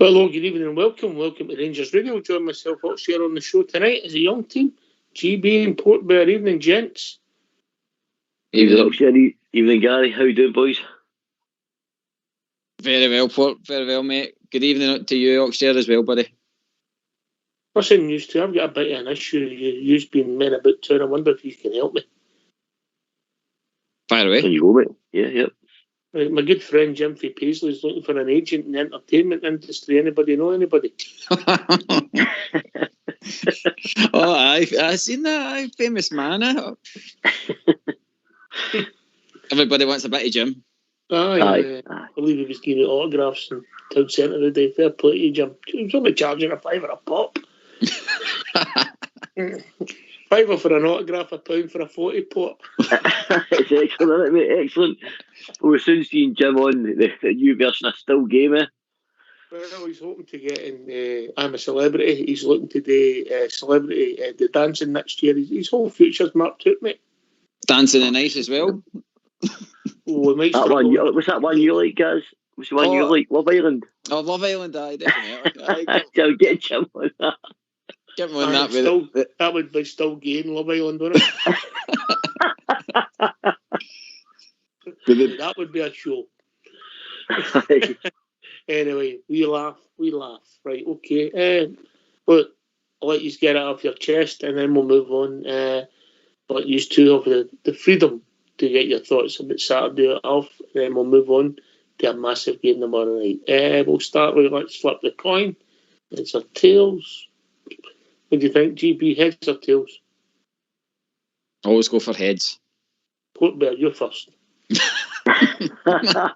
Well, hello, good evening and welcome. Welcome to Rangers Radio. Join myself, Oxshare, on the show tonight as a young team. GB and Port Bear. Evening, gents. Evening, Oxshare. Evening, Gary. How you doing, boys? Very well, Port. Very well, mate. Good evening to you, Oxshare, as well, buddy. What's in news too? I've got a bit of an issue. You've been men about town. I wonder if you can help me. Fire away. Can you go, mate? Yeah. Right, my good friend Jim Paisley is looking for an agent in the entertainment industry. Anybody know anybody? Oh, I've seen that. Aye, famous man. Everybody wants a bit of Jim. Aye. I believe he was giving autographs in town centre the day. Fair play to you, Jim. He was only charging $5 a pop. $5 for an autograph, £1 for a 40 pop. It's excellent, isn't it, mate? Excellent. We're soon seeing Jim on the new version of Still Game, eh? Well, he's hoping to get in I'm a Celebrity. He's looking to do celebrity the dancing next year. His whole future's marked out, mate. Dancing and Ice as well. We might that one, what's that one you like, guys? What's the one you like? Love Island? Oh, Love Island, aye, definitely. I'll get Jim on that. Get him on that still, that would be still gay in Love Island, wouldn't it? That would be a show. Anyway, we laugh. Right, okay. But I'll let you get it off your chest and then we'll move on. Let you two have the freedom to get your thoughts about Saturday off, and then we'll move on to a massive game tomorrow night. We'll start with let's flip the coin. It's our tails. What do you think, GB? Heads or tails? Always go for heads. Port Bear, you're first. I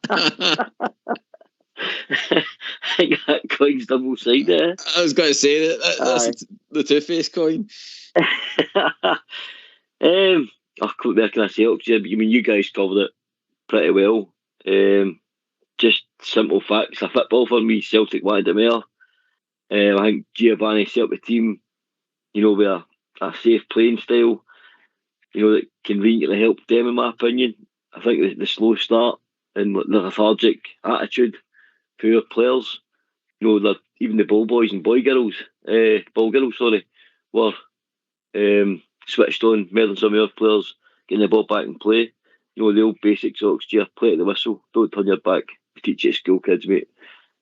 think that coin's double-sided. I was going to say that's the two-faced coin. What can I say? I mean, you guys covered it pretty well. Just simple facts. A football for me, Celtic wanted it more. I think Giovanni set up the team, with a safe playing style, that conveniently helped them, in my opinion. I think the slow start and the lethargic attitude for your players, even the ball boys and ball girls, were switched on, more than some of the other players, getting the ball back and play. The old basics of Oxford, play at the whistle, don't turn your back. We teach it to school kids, mate,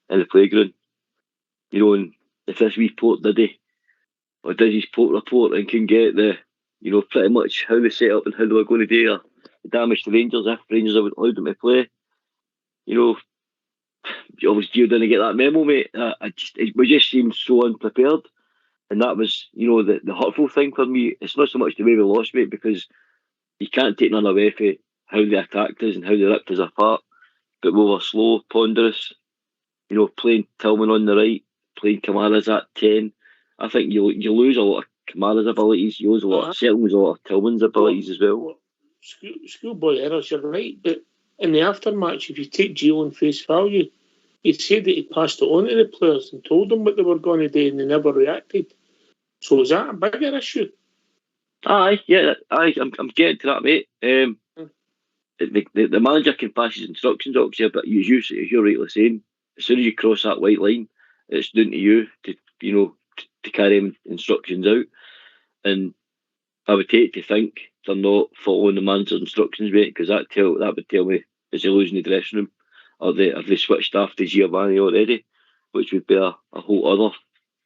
in the playground. And if this wee Port did his Port report and can get the, pretty much how they set up and how they were going to do the damage to Rangers if Rangers have allowed them to play. Obviously you didn't get that memo, mate. We just seemed so unprepared. And that was, the hurtful thing for me. It's not so much the way we lost, mate, because you can't take none away from how they attacked us and how they ripped us apart. But we were slow, ponderous, playing Tillman on the right, playing Kamara's at 10. I think you lose a lot of Kamara's abilities, you lose certainly a lot of Tillman's abilities as well. Schoolboy errors, you're right, but in the aftermatch, if you take Gio on face value, he said that he passed it on to the players and told them what they were going to do and they never reacted. So is that a bigger issue? I'm getting to that, mate. The manager can pass his instructions, obviously, but as you're rightly saying, as soon as you cross that white line, it's down to you to carry instructions out. And I would take to think they're not following the manager's instructions, mate, because that would tell me is he losing the dressing room, or have they switched after Giovanni already, which would be a whole other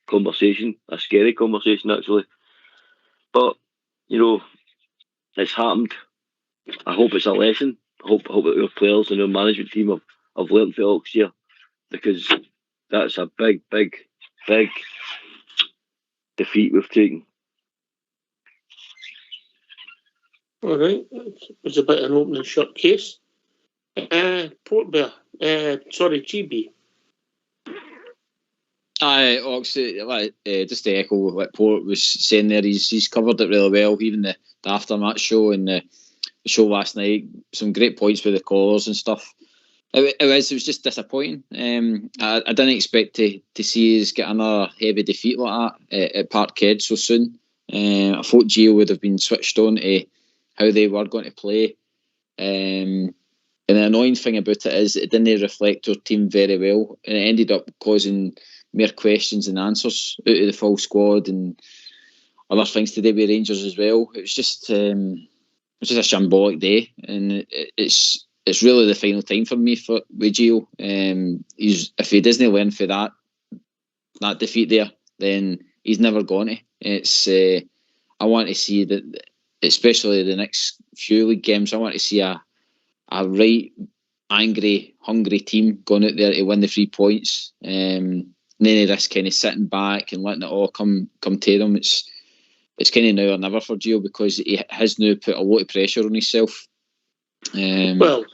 conversation, a scary conversation actually. But it's happened. I hope it's a lesson. I hope that our players and our management team have learned for Ox here, because that's a big defeat we've taken. All right, it's a bit of an open and shut case. Port Bear, GB. Aye, Ox, just to echo what Port was saying there, he's covered it really well, even the aftermatch show and the show last night. Some great points with the callers and stuff. It was just disappointing. I didn't expect to see us get another heavy defeat like that at Parkhead so soon. I thought Gio would have been switched on to how they were going to play. And the annoying thing about it is it didn't reflect our team very well, and it ended up causing more questions than answers out of the full squad and other things to do with Rangers as well. It was just a shambolic day, and it's really the final time for me with Gio. If he doesn't learn for that defeat there, then he's never going to. It's I want to see that, especially the next few league games. I want to see a right angry, hungry team going out there to win the 3 points. None of this kind of sitting back and letting it all come to them. It's kind of now or never for Gio, because he has now put a lot of pressure on himself. Well,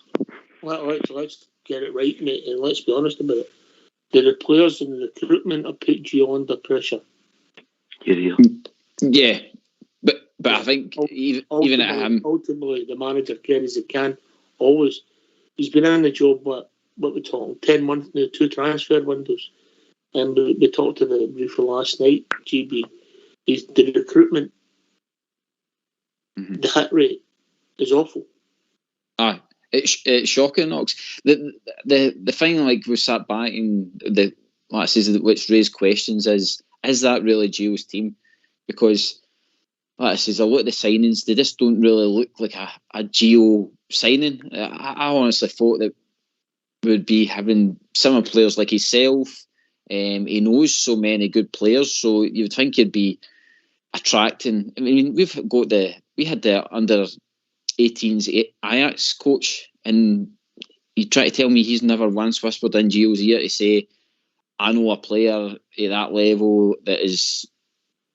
let's get it right, mate, and let's be honest about it. The players in the recruitment have put Gio under pressure. Yeah, but I think even at him, ultimately the manager carries the can. Always, he's been in the job. What we talking? 10 months now, 2 transfer windows, and we talked to the briefly last night. GB, the recruitment, the hit rate is awful. It's shocking, Knox. The thing, like, we sat back and which raised questions is that really Gio's team? Because, like I says, a lot of the signings, they just don't really look like a Gio signing. I honestly thought that we would be having some players like himself. He knows so many good players, so you would think he'd be attracting. I mean, we had the under 18s Ajax coach, and you try to tell me he's never once whispered in Gio's ear to say, I know a player at that level that is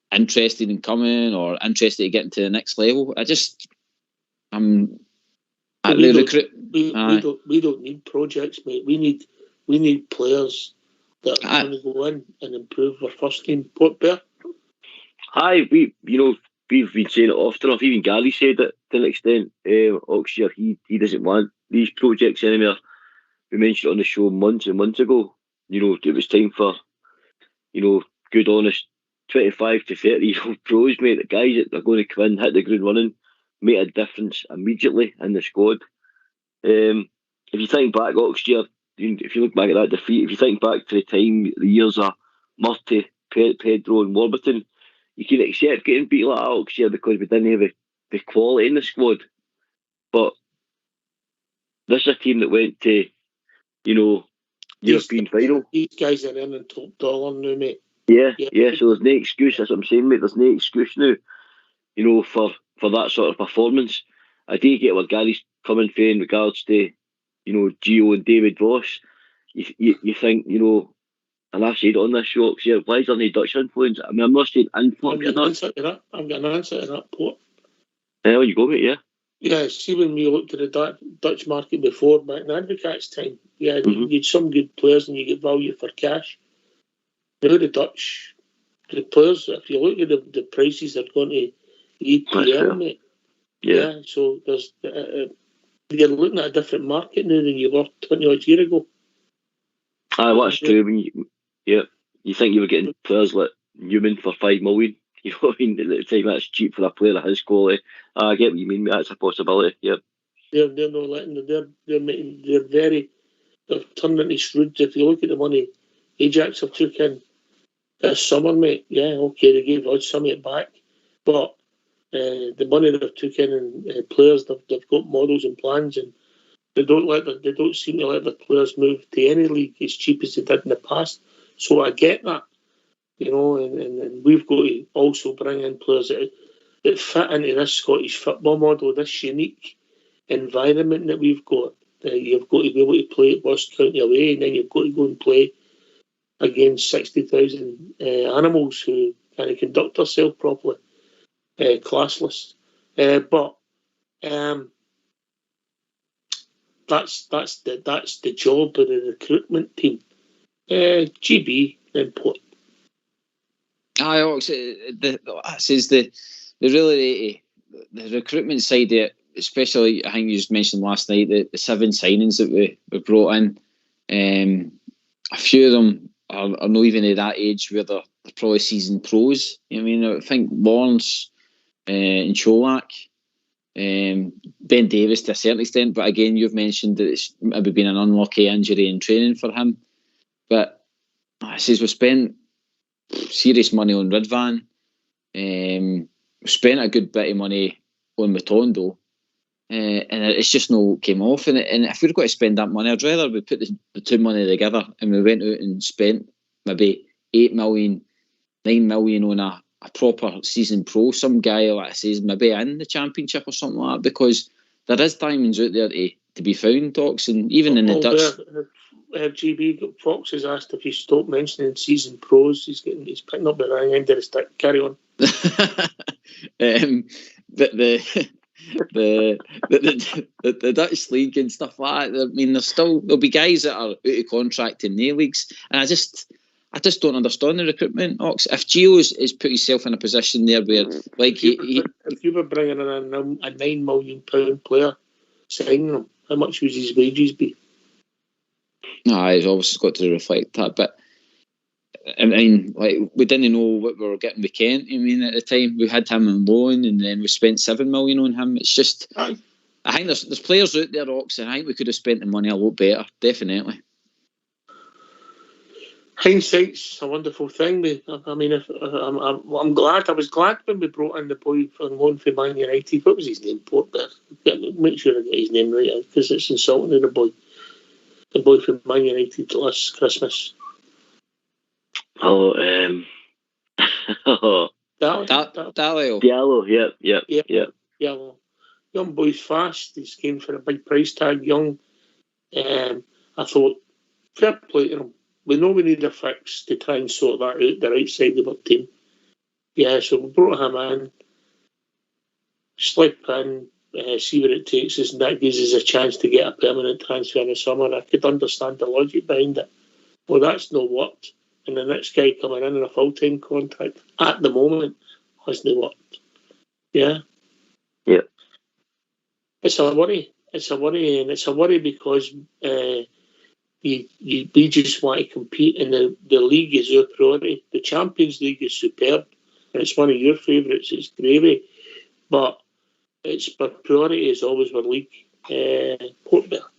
interested in coming or interested in getting to the next level. We don't need projects, mate. We need players that are going to go in and improve our first team. Put there. Aye, we've been saying it often enough. Even Gary said it to an extent. Oxford, he doesn't want these projects anymore. We mentioned it on the show months and months ago. It was time for, good, honest 25 to 30-year-old pros, mate. The guys that are going to come in, hit the ground running, make a difference immediately in the squad. If you think back, Oxford, if you look back at that defeat, if you think back to the years of Murty, Pedro and Warburton, you can accept getting beat like that, Oxford, because we didn't have the quality in the squad. But this is a team that went to, European final. These guys are in top dollar now, mate. Yeah. So there's no excuse. That's what I'm saying, mate. There's no excuse now, for that sort of performance. I do get what Gary's coming for in regards to, Gio and David Voss. You think, and I've said it on this show, why is there no Dutch influence? I mean, I'm not saying influence. I've got an answer to that, Port. There you go, mate, yeah. Yeah, see, when we looked at the Dutch market before, back in Advocaat's time, you had some good players and you get value for cash. Now the players, if you look at the prices, they're going to EPL, mate. Yeah, so there's you're looking at a different market now than you were 20 odd years ago. Aye, that's true. You think you were getting players like Newman for 5 million. You know what I mean? At the time, that's cheap for a player of his quality. I get what you mean, mate. That's a possibility. Yeah. They're not letting they're turning into shrewd. If you look at the money Ajax have took in this summer, mate, yeah, okay, they gave us some of it back, but the money they've took in and players, they've got models and plans, and they don't seem to let the players move to any league as cheap as they did in the past. So I get that, and we've got to also bring in players that fit into this Scottish football model, this unique environment that we've got. You've got to be able to play at West County away, and then you've got to go and play against 60,000 animals who kind of conduct themselves properly, classless. But that's the job of the recruitment team. GB and Port. The recruitment side of it, especially, I think you just mentioned last night, the 7 signings that we brought in. A few of them are not even at that age where they're probably seasoned pros. I mean, I think Lawrence and Cholak, Ben Davies to a certain extent, but again, you've mentioned that it's maybe been an unlucky injury in training for him. But I says we spent serious money on Ridvan. We spent a good bit of money on Matondo. And it's just no came off. And if we were going to spend that money, I'd rather we put the two money together and we went out and spent maybe 8 million, 9 million on a proper season pro, some guy like I says maybe in the Championship or something like that, because there is diamonds out there to be found, Docs, and even in the Dutch. GB Fox has asked if you stop mentioning season pros. He's picking up the wrong end of the stick. Carry on. The Dutch league and stuff like that. I mean, there'll be guys that are out of contract in their leagues, and I just don't understand the recruitment. Ox, if Gio is put himself in a position there where, like, if you were bringing in a £9 million player, signing him, how much would his wages be? No, he's obviously got to reflect that, but I mean, like, we didn't know what we were getting with Kent. I mean, at the time we had him on loan, and then we spent 7 million on him. It's just, I think there's players out there, Ox, and I think we could have spent the money a lot better, definitely. Hindsight's a wonderful thing. I mean, I'm glad. I was glad when we brought in the boy from loan for Man United. What was his name? Porter. Make sure I get his name right, because it's insulting to the boy. The boy from Man United last Christmas. Diallo. Yep. Diallo. Young boy's fast. He's came for a big price tag. Young. I thought, fair play to him. We know we need a fix to try and sort that out, the right side of our team. Yeah, so we brought him in, slip in, see where it takes us, and that gives us a chance to get a permanent transfer in the summer. I could understand the logic behind it. Well, that's not worked. And the next guy coming in a full-time contract at the moment hasn't worked. Yeah? Yeah. It's a worry. It's a worry, and it's a worry because we just want to compete, and the league is our priority. The Champions League is superb, and it's one of your favourites. It's gravy, but our priority is always our league. Port Vale.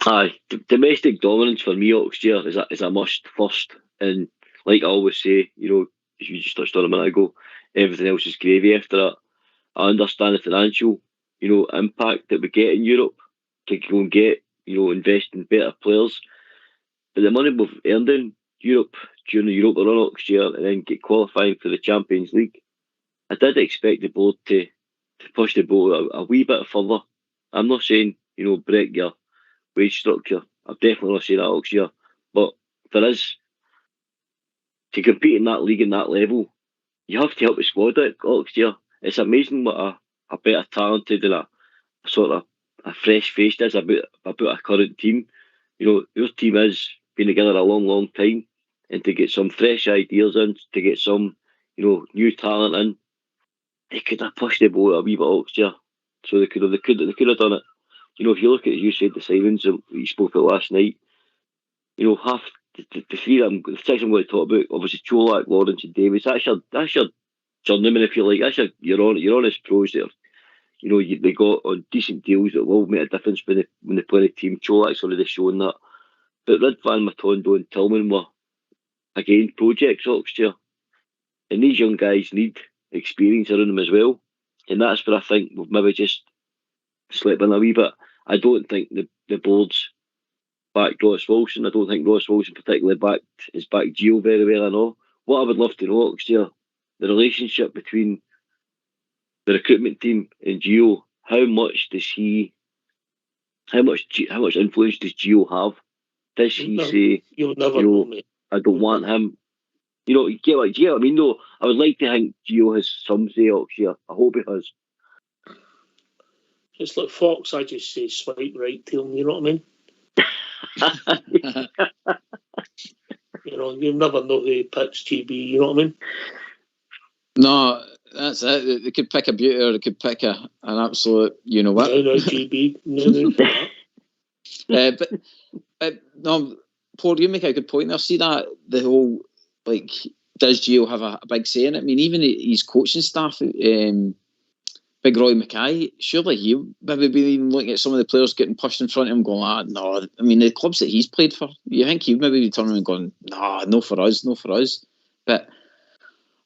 Aye, domestic dominance for me next year is a must first, and like I always say, you know, as you just touched on a minute ago, everything else is gravy after that. I understand the financial, you know, impact that we get in Europe to go and get, you know, invest in better players, but the money we've earned in Europe during the Europa run next year and then get qualifying for the Champions League, I did expect the board to push the boat a wee bit further. I'm not saying, you know, break your wage structure. I'm definitely not saying that next year, but there is, to compete in that league and that level, you have to help the squad out next year. It's amazing what a better talented and a sort of a fresh face is about a current team. You know, your team has been together a long time, and to get some fresh ideas in, to get some, you know, new talent in, they could have pushed the boat a wee bit next year. So they could have done it. You know, if you look at, as you said, the signings that you spoke about last night, you know, half the three of them, the six I'm going to talk about, obviously Cholak, Lawrence and Davies, that's your journeyman, if you like. That's your honest pros there. You know, they got on decent deals that will make a difference when they play the team. Cholak's already shown that. But Ridvan, Matondo and Tillman were, again, projects next year. And these young guys need experience around them as well. And that's where I think we've maybe just slipped in a wee bit. I don't think the board's backed Ross Wilson. I don't think Ross Wilson particularly backed Gio very well, I know. What I would love to know next year, the relationship between the recruitment team and Gio, how much influence does Gio have? Does he say, you'll never know, mate. I don't want him? You know, do you get what I mean though? I would like to think Gio has some say next year. I hope he has. It's like Fox, I just say swipe right to him, you know what I mean? You know, you never know who picks GB, you know what I mean? No, that's it. They could pick a beauty or they could pick an absolute, you know what? No, GB. No, Paul, you make a good point there. See that, the whole, like, does Gio have a big say in it? I mean, even his coaching staff, Ben Big Roy Mackay, surely he maybe be even looking at some of the players getting pushed in front of him going, no. I mean, the clubs that he's played for, you think he'd maybe be turning and going, no for us. But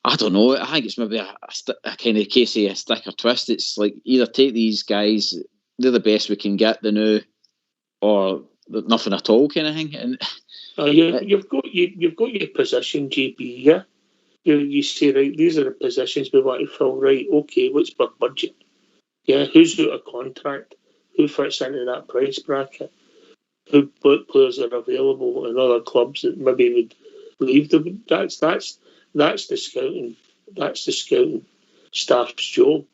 I don't know. I think it's maybe a kind of case of a stick or twist. It's like either take these guys, they're the best we can get, the new, or nothing at all kind of thing. And you've got your position, GB. Yeah, you say, right, these are the positions we want to fill. Right, okay, what's our budget? Yeah, who's out of contract? Who fits into that price bracket? What players are available in other clubs that maybe would leave them? That's the scouting. That's the scouting staff's job.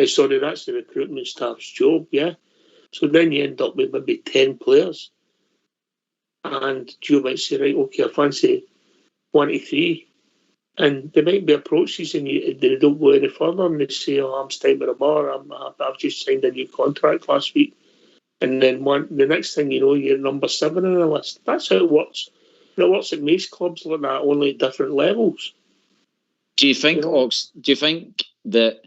Sorry, that's the recruitment staff's job. Yeah. So then you end up with maybe 10 players, and you might say, right, okay, I fancy 1 to 3, and they might be approaches and they don't go any further, and they say, oh, I'm staying at a bar. I've just signed a new contract last week. And then the next thing you know, you're number 7 on the list. That's how it works. And it works at most clubs like that, only at different levels. Do you think, Ox, that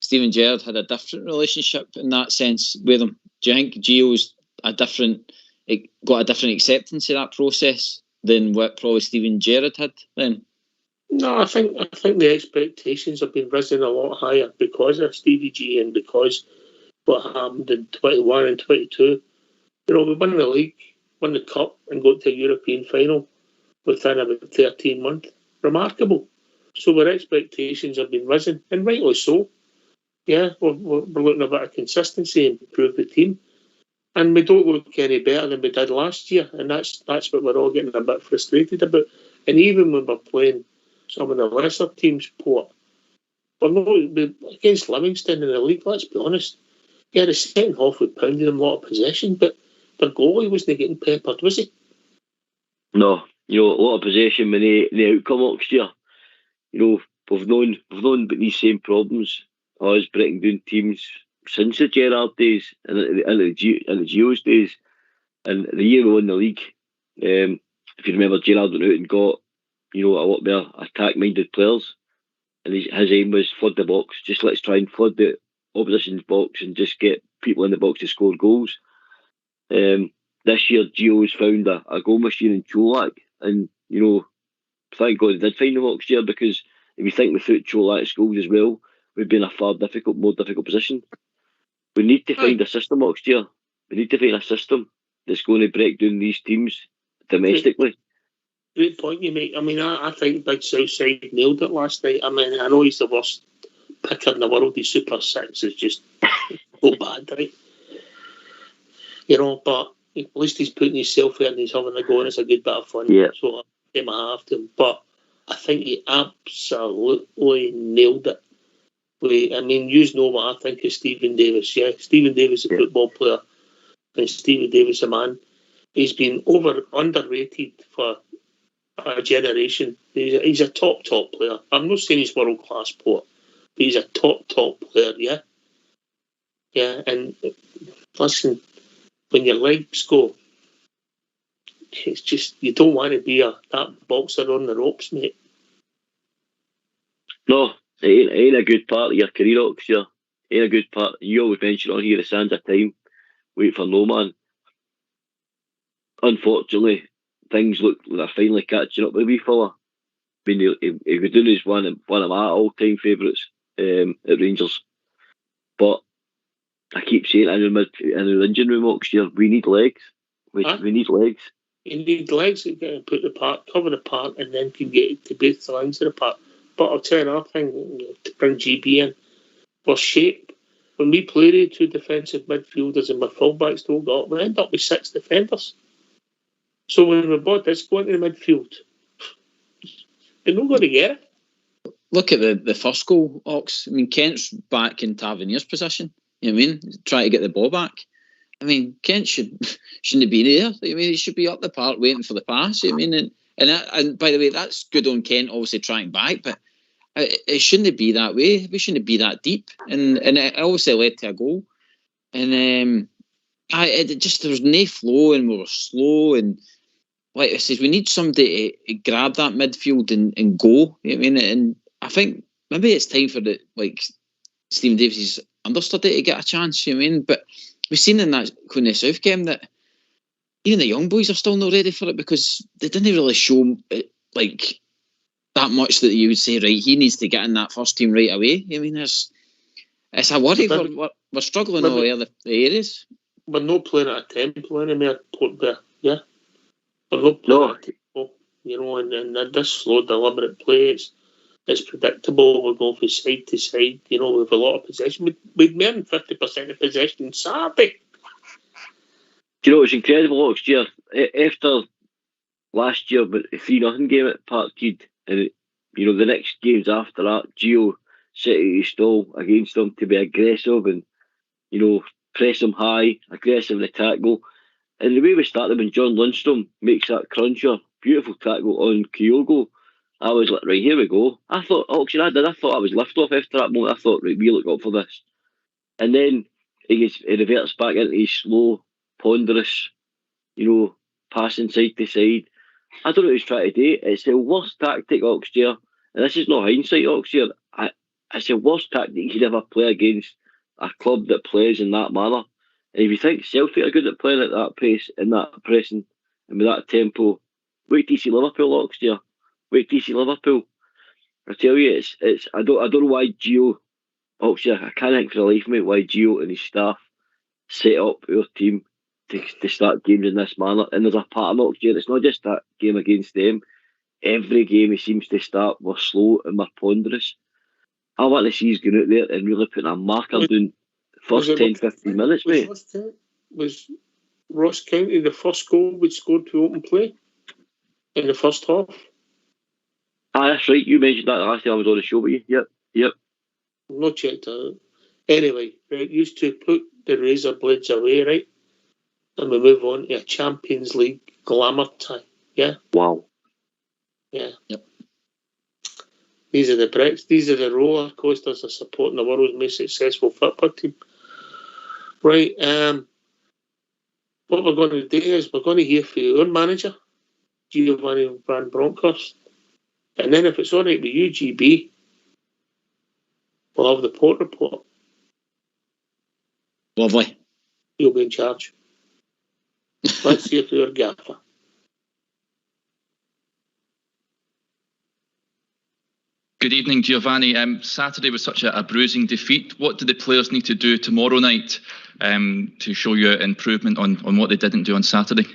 Steven Gerrard had a different relationship in that sense with him? Do you think Gio's got a different acceptance of that process than what probably Steven Gerrard had then? No, I think the expectations have been risen a lot higher because of Stevie G and because what happened in 21 and 22. We won the league, won the cup, and got to a European final within about 13 months. Remarkable. So our expectations have been risen, and rightly so. Yeah, we're looking at a bit of consistency and improve the team. And we don't look any better than we did last year, and that's what we're all getting a bit frustrated about. And even when we're playing some of the lesser teams, Port, we're not against Livingston in the league, let's be honest. Yeah, the second half we pounded them a lot of possession, but the goalie wasn't getting peppered, was he? No, a lot of possession when the outcome next year. We've known about these same problems as breaking down teams since the Gerrard days and the Gio's days. And the year we won the league, if you remember, Gerrard went out and got a lot more attack-minded players, and his aim was flood the box. Just let's try and flood the opposition's box and just get people in the box to score goals. This year, Gio's found a goal machine in Cholak, and thank God he did find him next year, because if you think without Cholak's goals as well, we'd be in a more difficult position. We need to find a system next year. We need to find a system that's going to break down these teams domestically. Great point you make. I mean, I think Big Southside nailed it last night. I mean, I know he's the worst picker in the world. His Super 6 is just so bad, right? But at least he's putting himself out and he's having a go, and it's a good bit of fun. Yeah. So I give him a half to him. But I think he absolutely nailed it. You know what I think of Stephen Davis. Yeah, Stephen Davis, a football player, and Stephen Davis, a man. He's been underrated for a generation. He's a top player. I'm not saying he's world class Port, but he's a top player. Yeah. And listen, when your legs go, it's just you don't want to be that boxer on the ropes, mate. No, it ain't a good part of your career, Oxia. Ain't a good part. You always mention on here the sands of time. Wait for no man. Unfortunately, things look like they're finally catching up with a wee fella. I mean, he was doing his one of my all-time favourites at Rangers. But I keep saying in the engine room next year, we need legs. We need legs. You need legs that can put the park, cover the park, and then can get to both the lines of the park. But I'll tell you another thing, to bring GB in, for shape. When we play the two defensive midfielders and my fullbacks don't go up, we end up with 6 defenders. So when we bought this going to the midfield, they're not going to get it. Look at the first goal, Ox. I mean, Kent's back in Tavernier's position. You know what I mean? Trying to get the ball back. I mean, Kent shouldn't be there. I mean, he should be up the park waiting for the pass. I mean, and by the way, that's good on Kent, obviously trying back, but it shouldn't be that way. We shouldn't be that deep, and it obviously led to a goal. And there was no flow, and we were slow. And like I said, we need somebody to grab that midfield and go. You know what I mean? And I think maybe it's time for Stephen Davis' understudy to get a chance, you know what I mean? But we've seen in that Queen of South game that even the young boys are still not ready for it because they didn't really show it, like that much that you would say, right, he needs to get in that first team right away. I mean, it's a worry. We're struggling in all the areas. We're not playing at a tempo anymore, Port Bear, yeah? We're not playing at a tempo, you know, and this slow, deliberate play, it's predictable. We're going from side to side, you know, we have a lot of possession. We'd more than 50% of possession on Saturday. Do you know, it's incredible last year. After last year, but a 3-0 game at Parkhead, and you know, the next games after that, Gio set a stall against them to be aggressive and, you know, press them high, aggressive in the tackle. And the way we started when John Lundstrom makes that cruncher, beautiful tackle on Kyogo, I was like, right, here we go. I thought, I thought I was lifted off after that moment. I thought, right, we look up for this. And then he reverts back into his slow, ponderous, you know, passing side to side. I don't know what he's trying to do. It's the worst tactic, Oxford, and this is not hindsight, Oxford. It's the worst tactic you could ever play against a club that plays in that manner. And if you think Celtic are good at playing at that pace, and that pressing, and with that tempo, wait till you see Liverpool, Oxford. Wait till you see Liverpool. I tell you, it's. I don't know why Gio, Oxford. I can't think for the life of me why Gio and his staff set up our team to start games in this manner. And there's a pattern, Oxford. It's not just that game against them. Every game he seems to start, we're slow and we're ponderous. I want to see he's going out there and really putting a marker down the first 10-15 minutes, mate. Was Ross County the first goal we scored to open play in the first half? Ah, that's right. You mentioned that last time I was on the show with you. Yep. I'm not checked that out. Anyway, right, used to put the razor blades away, right? And we move on to a Champions League glamour tie. Yeah? Wow. Yeah. Yep. These are the bricks. These are the roller coasters of supporting the world's most successful football team. Right. What we're going to do is we're going to hear from your own manager, Giovanni Van Bronckhorst. And then if it's all right with you, GB, we'll have the Port report. Lovely. You'll be in charge. Let's hear from your gaffer. Good evening, Giovanni. Saturday was such a bruising defeat. What do the players need to do tomorrow night to show you improvement on what they didn't do on Saturday?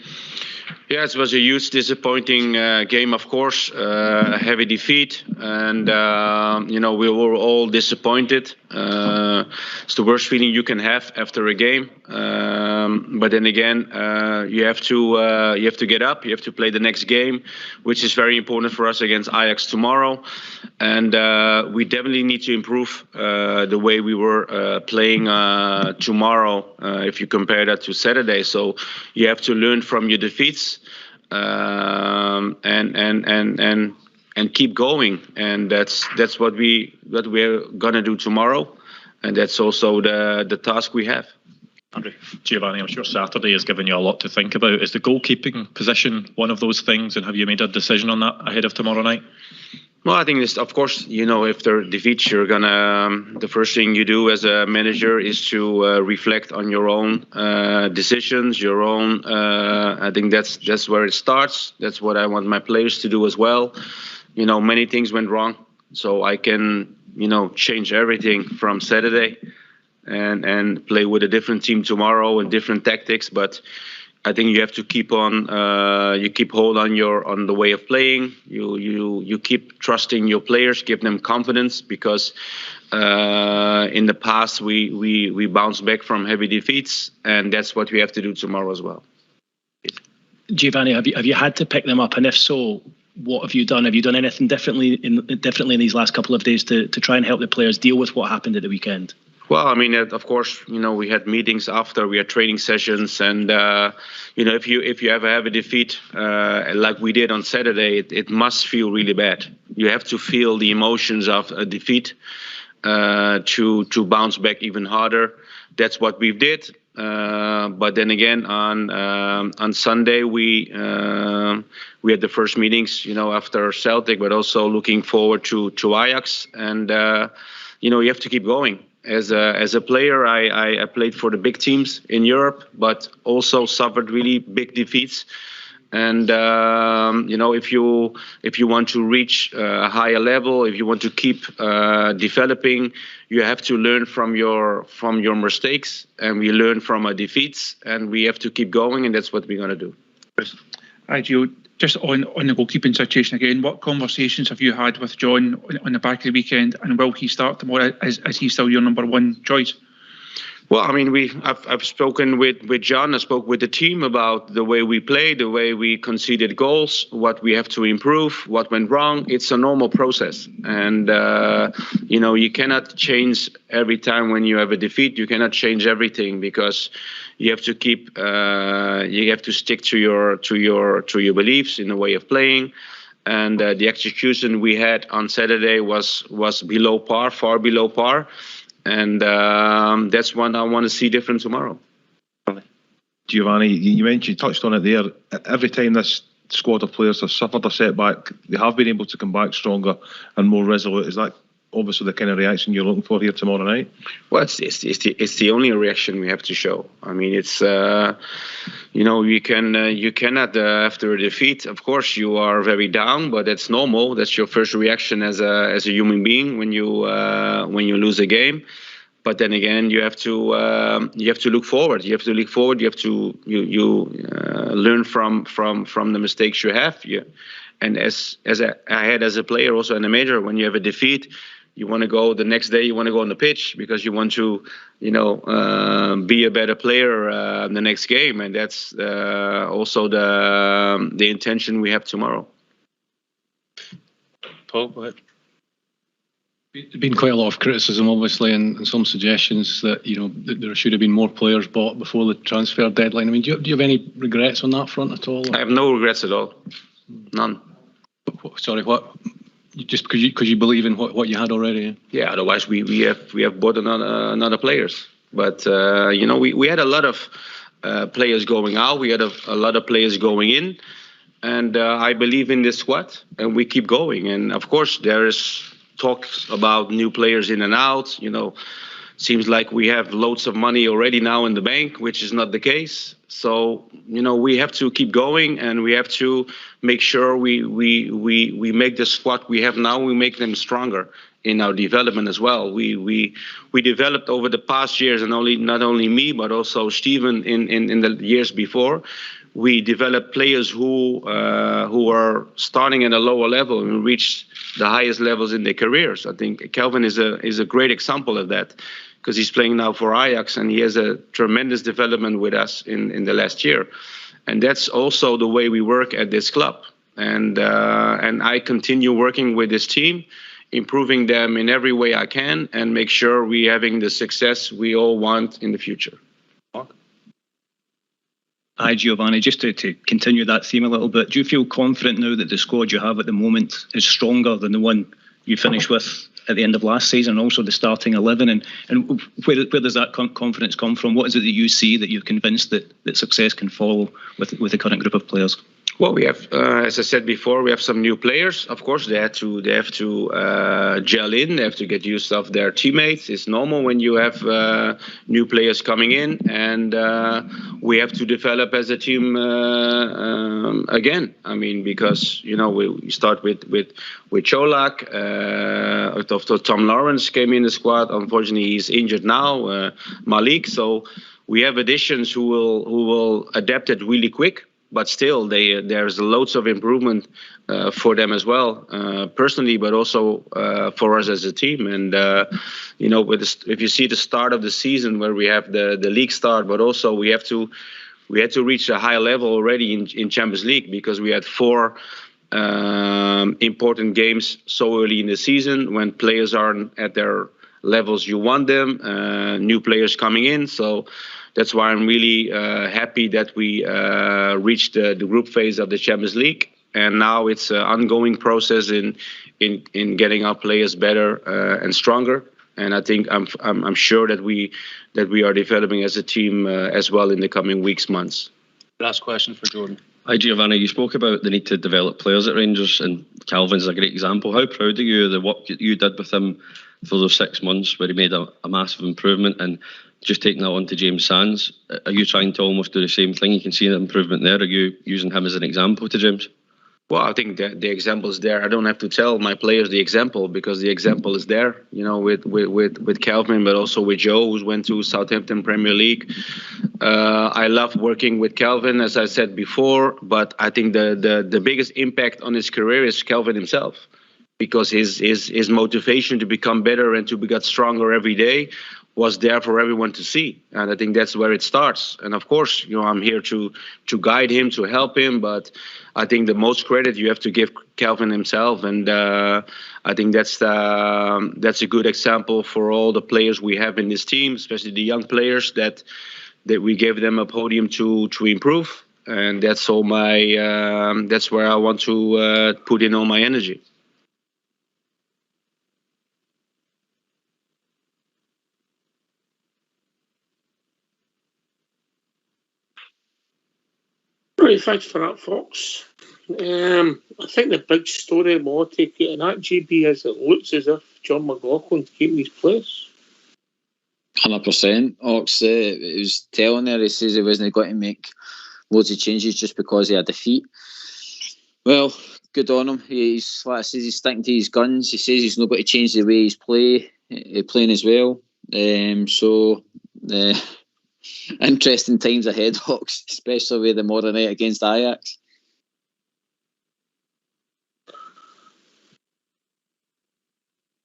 Yeah, it was a huge disappointing game, of course, a heavy defeat, and we were all disappointed. It's the worst feeling you can have after a game, but then again, you have to get up, you have to play the next game, which is very important for us against Ajax tomorrow, and we definitely need to improve the way we were playing tomorrow if you compare that to Saturday. So you have to learn from your defeats. And keep going, and that's what we're gonna do tomorrow, and that's also the task we have. Andrew, Giovanni, I'm sure Saturday has given you a lot to think about. Is the goalkeeping position one of those things, and have you made a decision on that ahead of tomorrow night? Well, I think it's, of course, if there are defeats, you're the first thing you do as a manager is to reflect on your own decisions, your own. I think that's where it starts. That's what I want my players to do as well. Many things went wrong, so I can change everything from Saturday and play with a different team tomorrow and different tactics, but I think you have to keep on. You keep hold on the way of playing. You keep trusting your players, give them confidence, because in the past we bounced back from heavy defeats, and that's what we have to do tomorrow as well. Giovanni, have you had to pick them up, and if so, what have you done? Have you done anything differently in these last couple of days to try and help the players deal with what happened at the weekend? Well, I mean, of course, we had meetings after, we had training sessions, and if you ever have a defeat like we did on Saturday, it must feel really bad. You have to feel the emotions of a defeat to bounce back even harder. That's what we did. But then again, on Sunday we had the first meetings, after Celtic, but also looking forward to Ajax, and you have to keep going. As a player, I played for the big teams in Europe, but also suffered really big defeats. And if you want to reach a higher level, if you want to keep developing, you have to learn from your mistakes, and we learn from our defeats, and we have to keep going, and that's what we're going to do. Hi, Gio. Just on the goalkeeping situation again, what conversations have you had with John on the back of the weekend, and will he start tomorrow? Is he still your number one choice? Well, I mean, I've spoken with John. I spoke with the team about the way we play, the way we conceded goals, what we have to improve, what went wrong. It's a normal process, and you cannot change every time when you have a defeat. You cannot change everything because you have to keep, you have to stick to your beliefs in the way of playing. And the execution we had on Saturday was below par, far below par. And that's what I want to see different tomorrow. Giovanni, you touched on it there. Every time this squad of players has suffered a setback, they have been able to come back stronger and more resolute. Is that obviously the kind of reaction you're looking for here tomorrow night? Well, it's the only reaction we have to show. I mean, it's you cannot after a defeat. Of course, you are very down, but that's normal. That's your first reaction as a human being when you lose a game. But then again, you have to look forward. You have to look forward. You have to learn from the mistakes you have. And as I had as a player, also in a major, when you have a defeat, you want to go the next day. You want to go on the pitch because you want to, be a better player in the next game, and that's also the intention we have tomorrow. Paul, go ahead. There's been quite a lot of criticism, obviously, and some suggestions that that there should have been more players bought before the transfer deadline. I mean, do you have any regrets on that front at all? I have no regrets at all, none. Sorry, what? Just because you believe in what you had already? Yeah. Otherwise, we have bought another players. But we had a lot of players going out. We had a lot of players going in, and I believe in this squad, and we keep going. And of course, there is talks about new players in and out. Seems like we have loads of money already now in the bank, which is not the case. So we have to keep going, and we have to make sure we make the squad we have now, we make them stronger in our development as well. We developed over the past years, and not only me but also Steven in the years before. We developed players who are starting at a lower level and reach the highest levels in their careers. I think Kelvin is a great example of that, because he's playing now for Ajax, and he has a tremendous development with us in the last year. And that's also the way we work at this club. And I continue working with this team, improving them in every way I can, and make sure we're having the success we all want in the future. Hi, Giovanni. Just to continue that theme a little bit, do you feel confident now that the squad you have at the moment is stronger than the one you finished with at the end of last season, and also the starting 11? And where does that confidence come from? What is it that you see that you're convinced that success can follow with the current group of players? Well, we have, as I said before, we have some new players. Of course, they have to gel in. They have to get used to their teammates. It's normal when you have new players coming in, and we have to develop as a team again. I mean, because we start with Cholak. Tom Lawrence came in the squad. Unfortunately, he's injured now. Malik. So we have additions who will adapt it really quick. But still, there's loads of improvement for them as well, personally, but also for us as a team. And if you see the start of the season where we have the league start, but also we had to reach a high level already in Champions League, because we had 4 important games so early in the season when players aren't at their levels you want them, new players coming in. So that's why I'm really happy that we reached the group phase of the Champions League, and now it's an ongoing process in getting our players better and stronger. And I think I'm sure that we are developing as a team as well in the coming weeks, months. Last question for Jordan. Hi Giovanni, you spoke about the need to develop players at Rangers, and Calvin's a great example. How proud are you of the work that you did with him for those 6 months where he made a massive improvement, and just taking that on to James Sands? Are you trying to almost do the same thing? You can see an improvement there. Are you using him as an example to James? Well, I think the example is there. I don't have to tell my players the example because the example is there, with Calvin, but also with Joe, who went to Southampton Premier League. I love working with Calvin, as I said before, but I think the biggest impact on his career is Calvin himself, because his motivation to become better and to get stronger every day was there for everyone to see. And I think that's where it starts. And of course, I'm here to guide him, to help him, but I think the most credit you have to give Calvin himself. And I think that's a good example for all the players we have in this team, especially the young players, that we gave them a podium to improve. And that's all that's where I want to put in all my energy. Right, thanks for that, Fox. I think the big story more taking that, GB, is it looks as if John McLaughlin's keeping his place. 100%. Ox, he was telling there, he says he wasn't going to make loads of changes just because he had defeat. Well, good on him. He's, like I says, he's sticking to his guns. He says he's not going to change the way he's playing as well. Interesting times ahead, Hawks, especially with the tomorrow night against Ajax.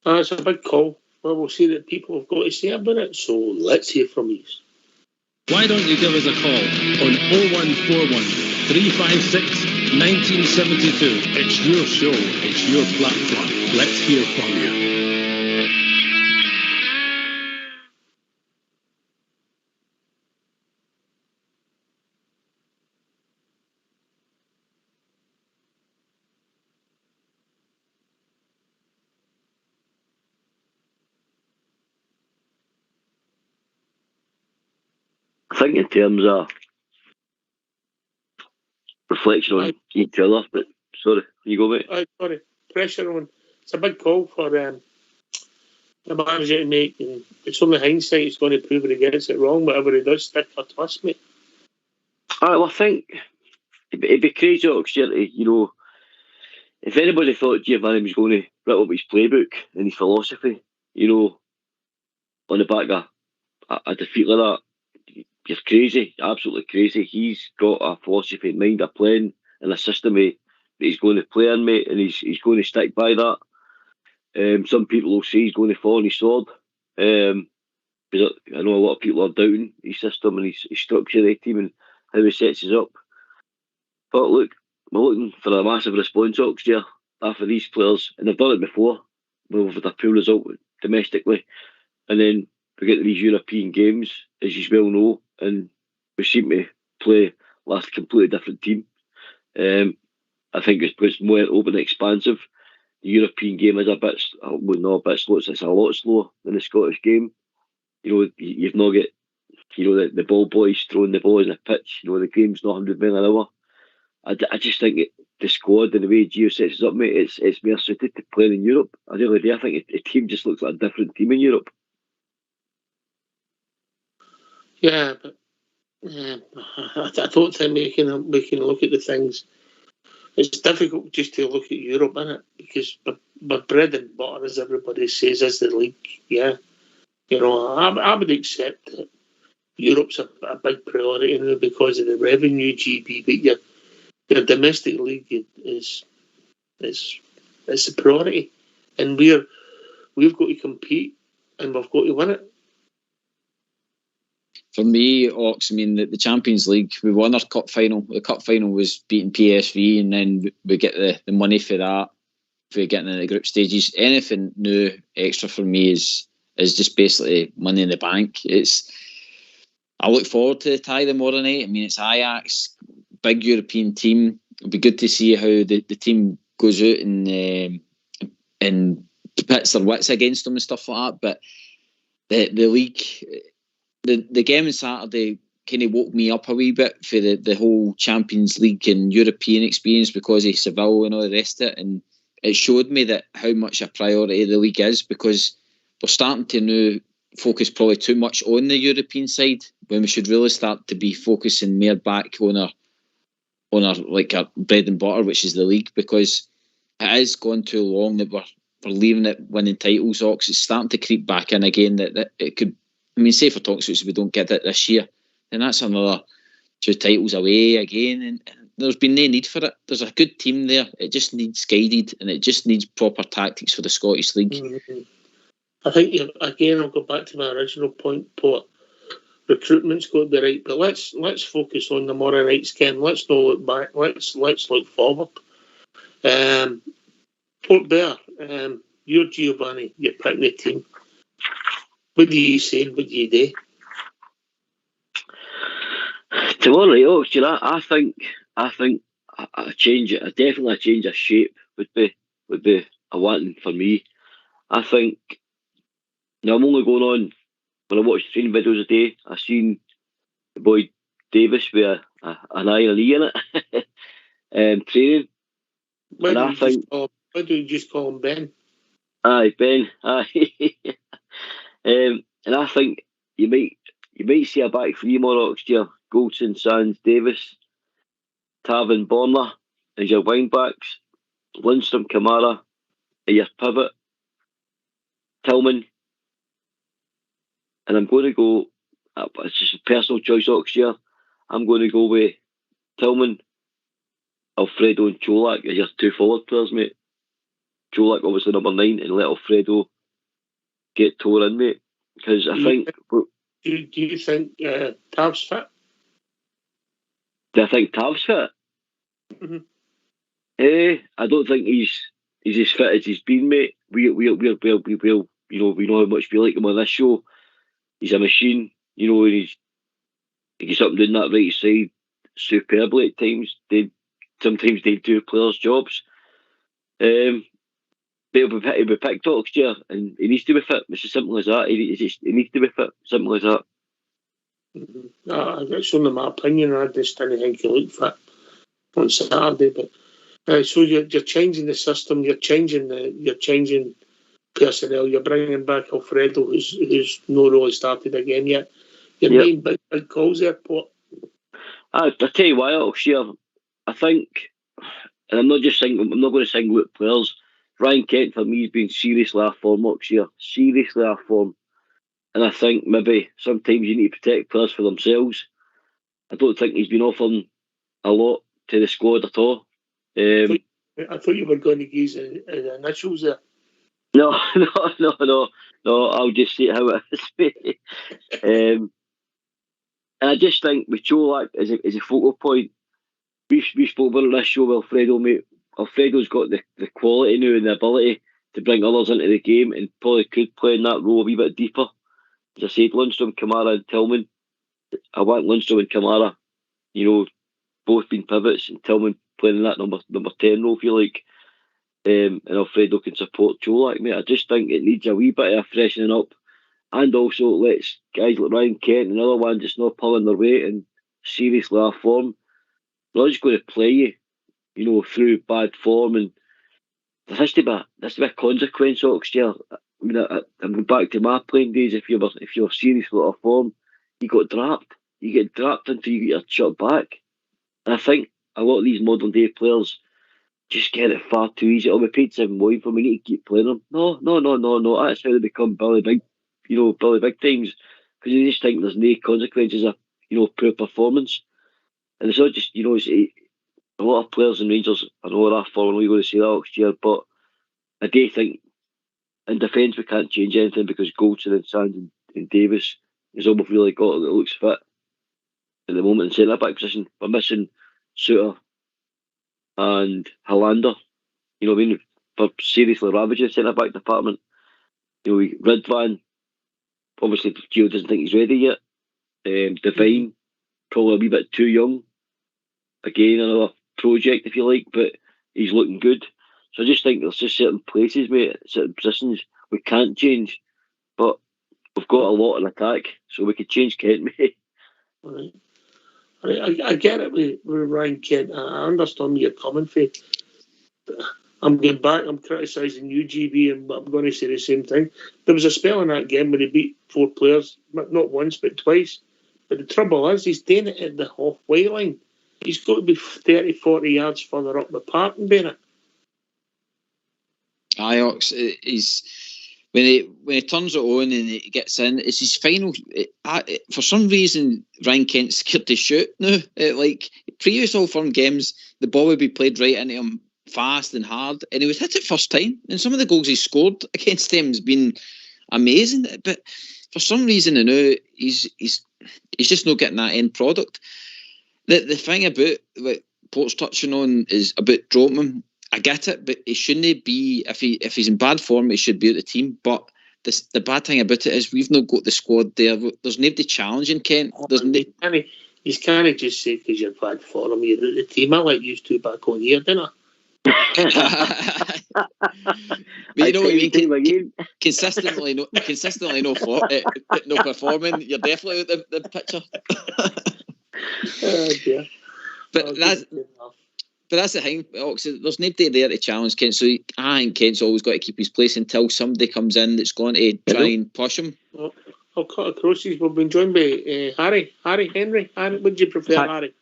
It's a big call. Well, we'll see that people have got to say about it, so let's hear from you. Why don't you give us a call on 0141 356 1972? It's your show, it's your platform. Let's hear from you. I think in terms of reflection on each other, but sorry, you go, mate. Sorry, pressure on. It's a big call for the manager to make, and it's only hindsight he's going to prove it, he gets it wrong. Whatever he does, stick or twist, mate. Well, I think it'd be crazy, if anybody thought Giovanni was going to rip up his playbook and his philosophy, on the back of a defeat like that, you're crazy, absolutely crazy. He's got a philosophy in mind, a plan and a system that he's going to play in, mate, and he's going to stick by that. Some people will say he's going to fall on his sword. Because I know a lot of people are doubting his system and his structure of the team and how he sets us up. But look, we're looking for a massive response, Oxford, after these players, and they've done it before. We've had a poor result domestically, and then we get to these European games, as you well know, and we seem to play like a completely different team. I think it's more open and expansive. The European game is a bit slow. It's a lot slower than the Scottish game. You've not got the ball boys throwing the ball in the pitch. The game's not 100 miles an hour. I just think the squad and the way Gio sets us up, mate, it's more suited to playing in Europe. I really do. I think the team just looks like a different team in Europe. Yeah, but I don't think we can look at the things. It's difficult just to look at Europe, innit? Because my bread and butter, as everybody says, is the league. Yeah, I would accept that Europe's a big priority because of the revenue, GB. But your domestic league is a priority, and we've got to compete and we've got to win it. For me, Ox, the Champions League, we won our cup final. The cup final was beating PSV, and then we get the money for that, for getting into the group stages. Anything new extra for me is just basically money in the bank. I look forward to the tie tomorrow night. It's Ajax, big European team. It'll be good to see how the team goes out and pits their wits against them and stuff like that. But the league, the game on Saturday kind of woke me up a wee bit for the whole Champions League and European experience because of Seville and all the rest of it. And it showed me that how much a priority the league is, because we're starting to now focus probably too much on the European side when we should really start to be focusing more back on our like our bread and butter, which is the league, because it has gone too long that we're leaving it winning titles. Ox, it's starting to creep back in again that it could. I mean, say for talks we don't get it this year, then that's another 2 titles away again, and there's been no need for it. There's a good team there. It just needs guided, and it just needs proper tactics for the Scottish League. Mm-hmm. I think again, I'll go back to my original point, Port. Recruitment's got to be right, but let's focus on tomorrow night's game. Let's not look back. Let's look forward. Port Bear, you're Giovanni. You're picking the team. What do you say? What do you do? Tomorrow night, I think a change, definitely a change of shape would be a wanting for me. I think. Now I'm only going on when I watch training videos a day. I've seen the boy Davis with an eye and an E in it, training. Why do you just call him Ben? Aye, Ben. Aye. And I think you might see a back three more next year. Goldson, Sands, Davis, Tavin, Borner as your wing backs. Lindstrom, Kamara as your pivot. Tillman. And I'm going to go, it's just a personal choice next year. I'm going to go with Tillman, Alfredo and Cholak as your 2 forward players, mate. Cholak obviously number 9 and let Alfredo get tore in, mate. Because I think... Do you think Tav's fit? Do I think Tav's fit? Mm-hmm. I don't think he's as fit as he's been, mate. We know how much we like him on this show. He's a machine, and he gets up and doing that right side superbly at times. Sometimes they do players' jobs. But he'll be picked next year, and he needs to be fit. It's as simple as that. He needs to be fit. Simple as that. Mm-hmm. That's only my opinion. I just didn't think he looked fit on Saturday. But so you're changing the system. You're changing personnel. You're bringing back Alfredo, who's not really started again yet. You're making big calls there, Port. I tell you why, Oxshire. I think, and I'm not going to single out players. Ryan Kent for me has been seriously off form Oxshire. Seriously off form. And I think maybe sometimes you need to protect players for themselves. I don't think he's been offering a lot to the squad at all. I thought you were going to use the initials there. No. I'll just say how it is. And I just think with Cholak as a focal point, we spoke about this show with Alfredo, mate. Alfredo's got the quality now and the ability to bring others into the game and probably could play in that role a wee bit deeper. As I said, Lundstrom, Kamara and Tillman. I want Lundstrom and Kamara, both being pivots, and Tillman playing in that number 10 role, if you like. And Alfredo can support Cholak, mate. I just think it needs a wee bit of freshening up, and also lets guys like Ryan Kent and other ones just not pulling their weight and seriously off form. They're not just going to play you, through bad form, and there has to be a consequence next year. I mean, I'm going back to my playing days. If you're seriously off form, you got dropped. You get dropped until you get your shot back. And I think a lot of these modern day players just get it far too easy. Oh, we paid $7 million for them, we need to keep playing them. No. That's how they become Billy Big times, because they just think there's no consequences of poor performance. And it's not just it's a lot of players in Rangers. I know they're forward. We're going to see that next year, but I do think in defence we can't change anything because Goldson and Sands and Davis has almost really got it that looks fit at the moment in centre back position. We're missing Suter and Hollander. For seriously ravaging the centre back department. Ridvan, obviously Gio doesn't think he's ready yet. Devine, probably a wee bit too young. Again, another project if you like, but he's looking good. So I just think there's just certain places, mate, certain positions we can't change, but we've got a lot in attack, so we could change Kent, mate. Right. I get it with Ryan Kent. I understand where you're coming from. I'm going back, I'm criticising you, GB, and I'm going to say the same thing. There was a spell in that game when he beat 4 players, not once, but twice. But the trouble is, he's doing it at the halfway line. He's got to be 30, 40 yards further up the park and doing it. Ajax is when he turns it on and it gets in, it's his final. For some reason, Ryan Kent's scared to shoot now. Like previous Old Firm games, the ball would be played right into him fast and hard, and he was hit it first time. And some of the goals he scored against them has been amazing. But for some reason, I know he's just not getting that end product. The thing about what Port's touching on is about dropping him. I get it, but he shouldn't be. If he's in bad form, he should be out the team. But the bad thing about it is we've not got the squad there. There's nobody challenging Kent. He's kind of just say because you're bad form, you're out the team. I like you two back on here, didn't I? But you know what I mean? Consistently no performing. You're definitely out the picture. Oh dear. But that's the thing. There's nobody there to challenge Kent. So I think Kent's always got to keep his place until somebody comes in that's going to try and push him. Well, I'll cut across these. We've been joined by Harry. Henry. Harry, would you prefer Harry?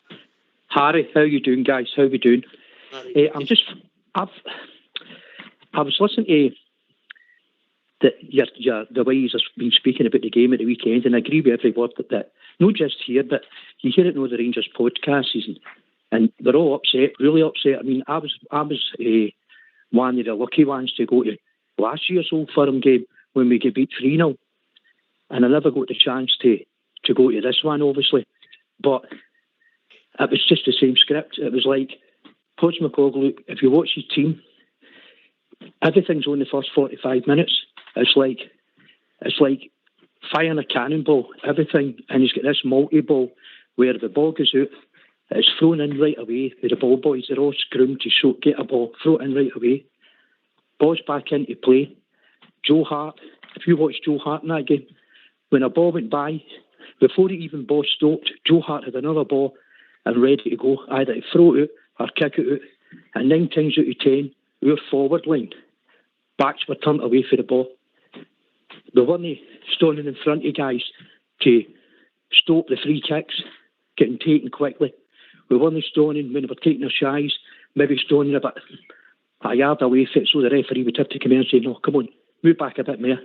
Harry, how you doing, guys? How we doing? I was listening to the way you've been speaking about the game at the weekend, and I agree with every word that not just here, but you hear it in all the Rangers podcasts, and they're all upset, really upset. I mean, I was one of the lucky ones to go to last year's Old Firm game when we get beat 3-0, and I never got the chance to go to this one, obviously. But it was just the same script. It was like Coach McCogley, if you watch his team, everything's on the first 45 minutes. It's like firing a cannonball, everything, and he's got this multi-ball where the ball goes out, it's thrown in right away with the ball boys. They're all scrummed to get a ball, throw it in right away. Ball's back into play. Joe Hart, if you watch Joe Hart in that game, when a ball went by, before he even ball stopped, Joe Hart had another ball and ready to go, either to throw it out or kick it out. And 9 times out of 10, our forward line, backs were turned away for the ball. We weren't standing in front of guys to stop the free kicks getting taken quickly. We weren't standing when they were taking their shies, maybe standing about a yard away from it, so the referee would have to come in and say, no, come on, move back a bit more.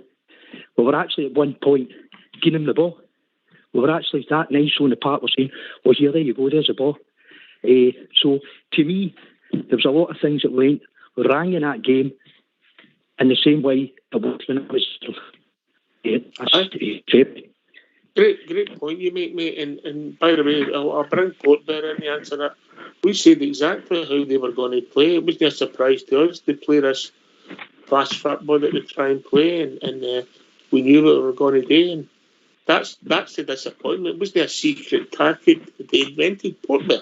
We were actually at one point giving him the ball. We were actually that nice on the park. We're saying, well, here, there you go, there's the ball. So to me, there was a lot of things that went wrong in that game in the same way it was when it was. Great point you make, mate. And by the way, I'll bring Goalkeeper in the answer that. We said exactly how they were going to play. It wasn't a surprise to us. They play this fast football that they try and play, and we knew what we were going to do. And that's the disappointment. It wasn't a secret tactic that they invented, Portman.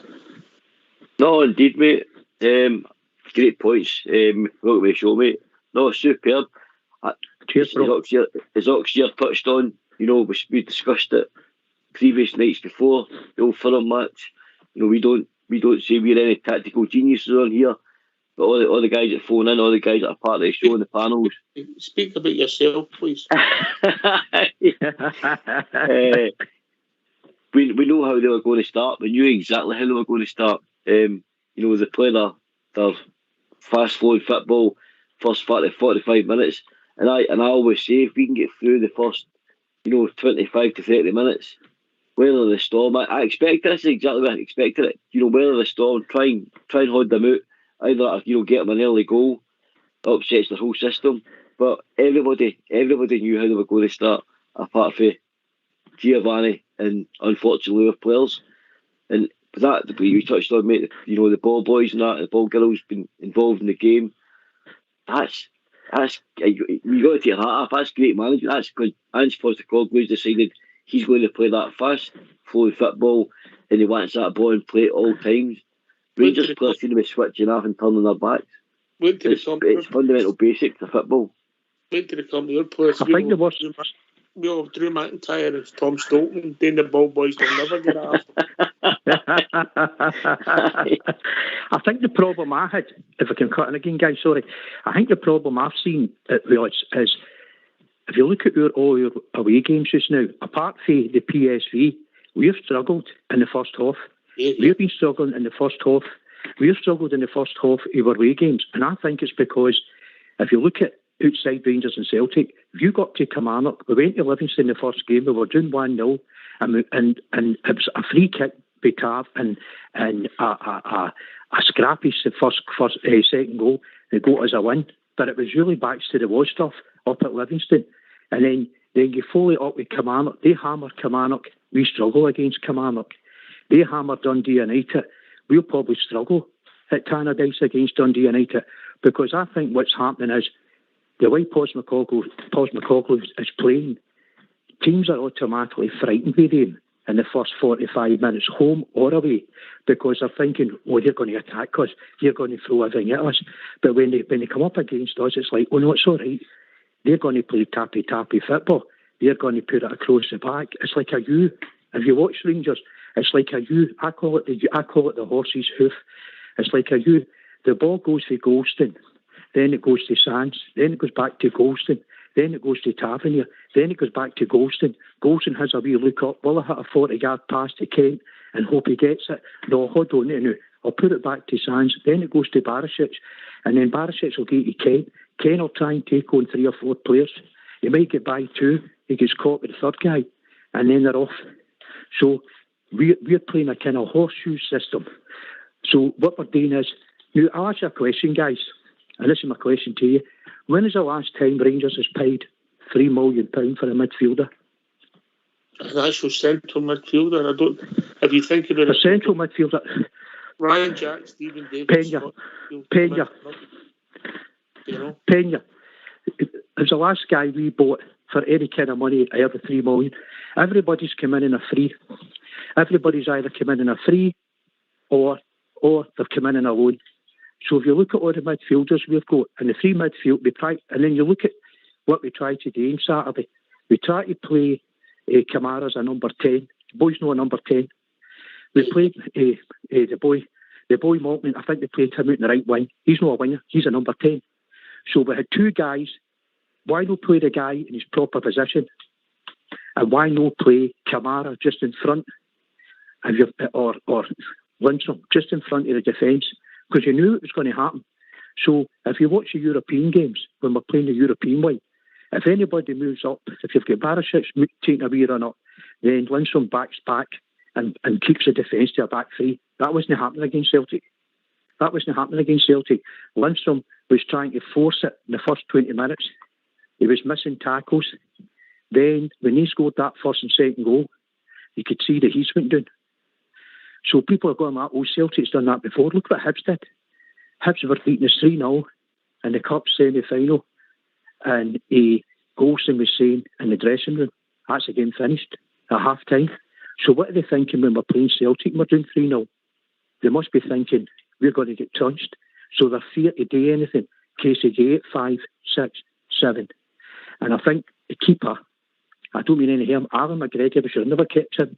No, indeed, mate. Great points. Welcome to the show, mate. No, superb. Cheers, bro. As Oxyar touched on, you know, we discussed it previous nights before the Old Firm match. You know, we don't say we're any tactical geniuses on here, but all the guys that phone in, all the guys that are part of the show in the panels. Speak about yourself, please. We know how they were going to start. We knew exactly how they were going to start. You know, they play their fast-flowing football first 45 minutes. And I always say, if we can get through the first, 25 to 30 minutes, weather the storm. I expect this exactly what I expected it. Weather the storm, try and hold them out. Either, get them an early goal, that upsets the whole system. But everybody knew how they were going to start, apart from Giovanni and unfortunately our players. And that you touched on, mate, the ball boys and that, the ball girls been involved in the game. That's you got to take your hat off. That's great management. That's because Ange Postecoglou's decided he's going to play that fast, flowing football, and he wants that ball in play at all times. Rangers players seem to be switching off and turning their backs. It's fundamental basic to football. Wait till they come to your players. I think the we'll have Drew McIntyre as Tom Stoltman, then the ball boys will never get after. I think the problem I had, if I can cut in again, guys, sorry, I think the problem I've seen at Willetts is, if you look at all your away games just now, apart from the PSV, we've struggled in the first half. Yeah. We've been struggling in the first half. We've struggled in the first half of our away games, and I think it's because if you look at outside Rangers and Celtic, if you got to Kilmarnock, we went to Livingston the first game, we were doing 1-0, and it was a free kick by Tav and a scrappy second goal that got us a win. But it was really back to the war stuff up at Livingston. And then you follow it up with Kilmarnock. They hammer Kilmarnock. We struggle against Kilmarnock. They hammer Dundee United. We'll probably struggle at Tannadice against Dundee United, because I think what's happening is the way Pos McCoglou is playing, teams are automatically frightened with him in the first 45 minutes, home or away, because they're thinking, oh, they're going to attack us, they're going to throw everything at us. But when they come up against us, it's like, oh no, it's all right. They're going to play tappy football. They're going to put it across the back. It's like a U. If you watch Rangers, it's like a U. I call it the horse's hoof. It's like a U. The ball goes to Goldstein, then it goes to Sands, then it goes back to Goldstein, then it goes to Tavernier, then it goes back to Goldstein. Goldstein has a wee look up. Will I hit a 40-yard pass to Kent and hope he gets it? No, hold on, no. I'll put it back to Sands. Then it goes to Barisic, and then Barisic will get to Kent. Kent will try and take on 3 or 4 players. He might get by 2. He gets caught with the third guy, and then they're off. So we're playing a kind of horseshoe system. So what we're doing is, now I'll ask you a question, guys, and this is my question to you. When is the last time Rangers has paid £3 million for a midfielder? An actual central midfielder. I don't. If you think about a central midfielder, Ryan Jack, Stephen Davis, Pena. You know, Pena. It's the last guy we bought for any kind of money over $3 million. Everybody's come in a free. Everybody's either come in a free or they've come in a loan. So if you look at all the midfielders we've got, and the 3 midfield, and then you look at what we tried to do on Saturday. We tried to play Kamara as a number 10. The boy's not a number 10. We played the boy Maltman. I think they played him out in the right wing. He's not a winger. He's a number 10. So we had 2 guys. Why not play the guy in his proper position? And why not play Kamara just in front, or Lindstrom just in front of the defence? Because you knew it was going to happen. So if you watch the European games, when we're playing the European way, if anybody moves up, if you've got Barisic taking a wee run up, then Lindstrom backs back and keeps the defence to a back 3. That wasn't happening against Celtic. Lindstrom was trying to force it in the first 20 minutes. He was missing tackles. Then when he scored that first and second goal, you could see that he's went down. So people are going like, oh, Celtic's done that before. Look what Hibs did. Hibs were beating us 3-0 in the Cup semi-final, and Goldstein was saying in the dressing room, that's the game finished at half-time. So what are they thinking when we're playing Celtic and we're doing 3-0? They must be thinking, we're going to get punched. So they're fear to do anything in case they get 5, 6, 7. And I think the keeper, I don't mean any harm, Alan McGregor, we should have never kept him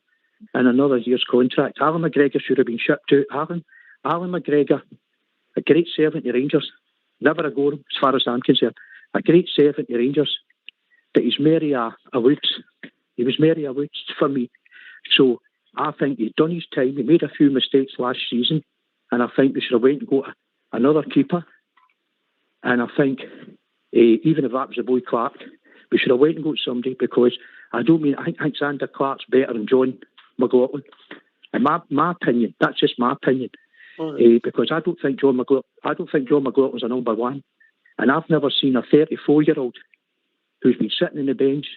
in another year's contract. Alan McGregor should have been shipped out. Alan McGregor, a great servant to Rangers, never a goal as far as I'm concerned. A great servant to Rangers, but he's Mary a Woods. He was Mary a Woods for me. So I think he's done his time. He made a few mistakes last season, and I think we should have went and got another keeper. And I think even if that was the boy Clark, we should have went and got somebody, because I think Xander Clark's better than John McLaughlin. In my opinion, that's just my opinion. Because I don't think John McLaughlin's a number 1. And I've never seen a 34-year-old who's been sitting in the bench.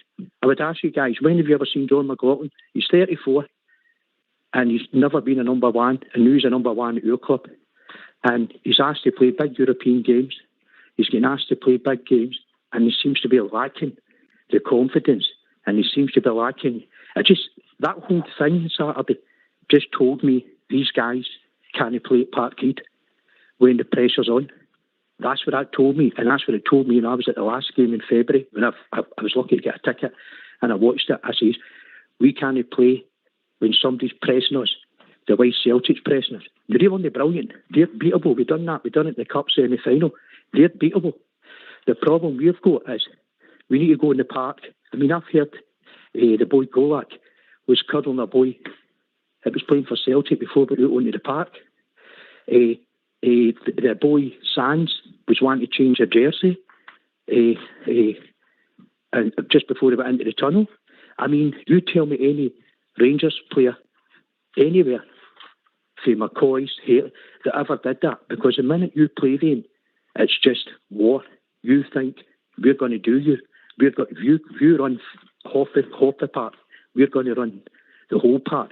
I would ask you guys, when have you ever seen John McLaughlin? He's 34 and he's never been a number 1, and now he's a number 1 at your club. And he's asked to play big European games. He's getting asked to play big games, and he seems to be lacking the confidence, and he seems to be lacking. That whole thing Saturday just told me these guys can't play at Parkhead when the pressure's on. That's what that told me, and that's what it told me when I was at the last game in February, when I was lucky to get a ticket. and I watched it. I says, we can't play when somebody's pressing us the way Celtic's pressing us. They're only brilliant. They're beatable. We've done that. We've done it in the Cup semi-final. They're beatable. The problem we've got is we need to go in the park. I mean, I've heard the boy Golak was cuddling a boy that was playing for Celtic before we went onto the park. The boy Sands was wanting to change a jersey and just before he went into the tunnel. I mean, you tell me any Rangers player anywhere, say McCoy's here, that ever did that. Because the minute you play them, it's just war. You think we're going to do you. You run half the part. We're going to run the whole part.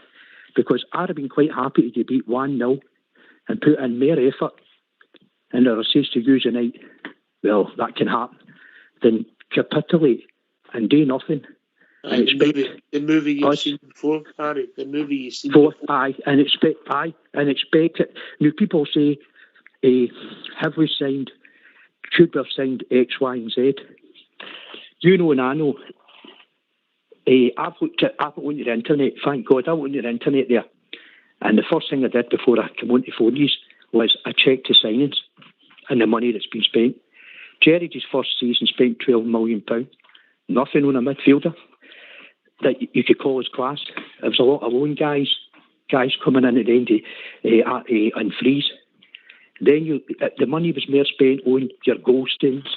Because I'd have been quite happy to beat 1-0 and put in more effort. And I says to you tonight, well, that can happen. Then capitulate and do nothing. And the movie you've seen before, Harry. The movie you've seen before. And expect it. Now people say, have we signed? Should we have signed X, Y, and Z? You know, and I know. I've went to the internet. Thank God, I went to the internet there, and the first thing I did before I came on to phone these was I checked the signings and the money that's been spent. Gerrard's first season spent £12 million. Nothing on a midfielder that you could call as class. There was a lot of loan guys coming in at the end and freeze. Then the money was more spent on your Goldsteins,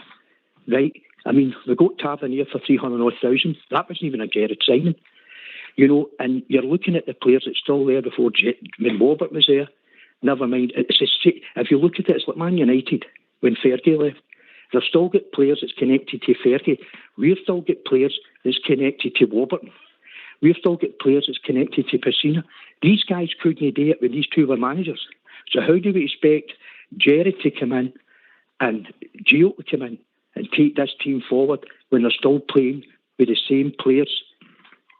right? I mean, we got Tavernier for 300,000. That wasn't even a Gerrard signing, you know. And you're looking at the players that's still there before when Robert was there. Never mind. If you look at it, it's like Man United when Fergie left. They've still got players that's connected to Fergie. We've still got players that's connected to Warburton. We've still got players that's connected to Pacina. These guys couldn't do it when these two were managers. So how do we expect Gerrard to come in and Gio to come in and take this team forward when they're still playing with the same players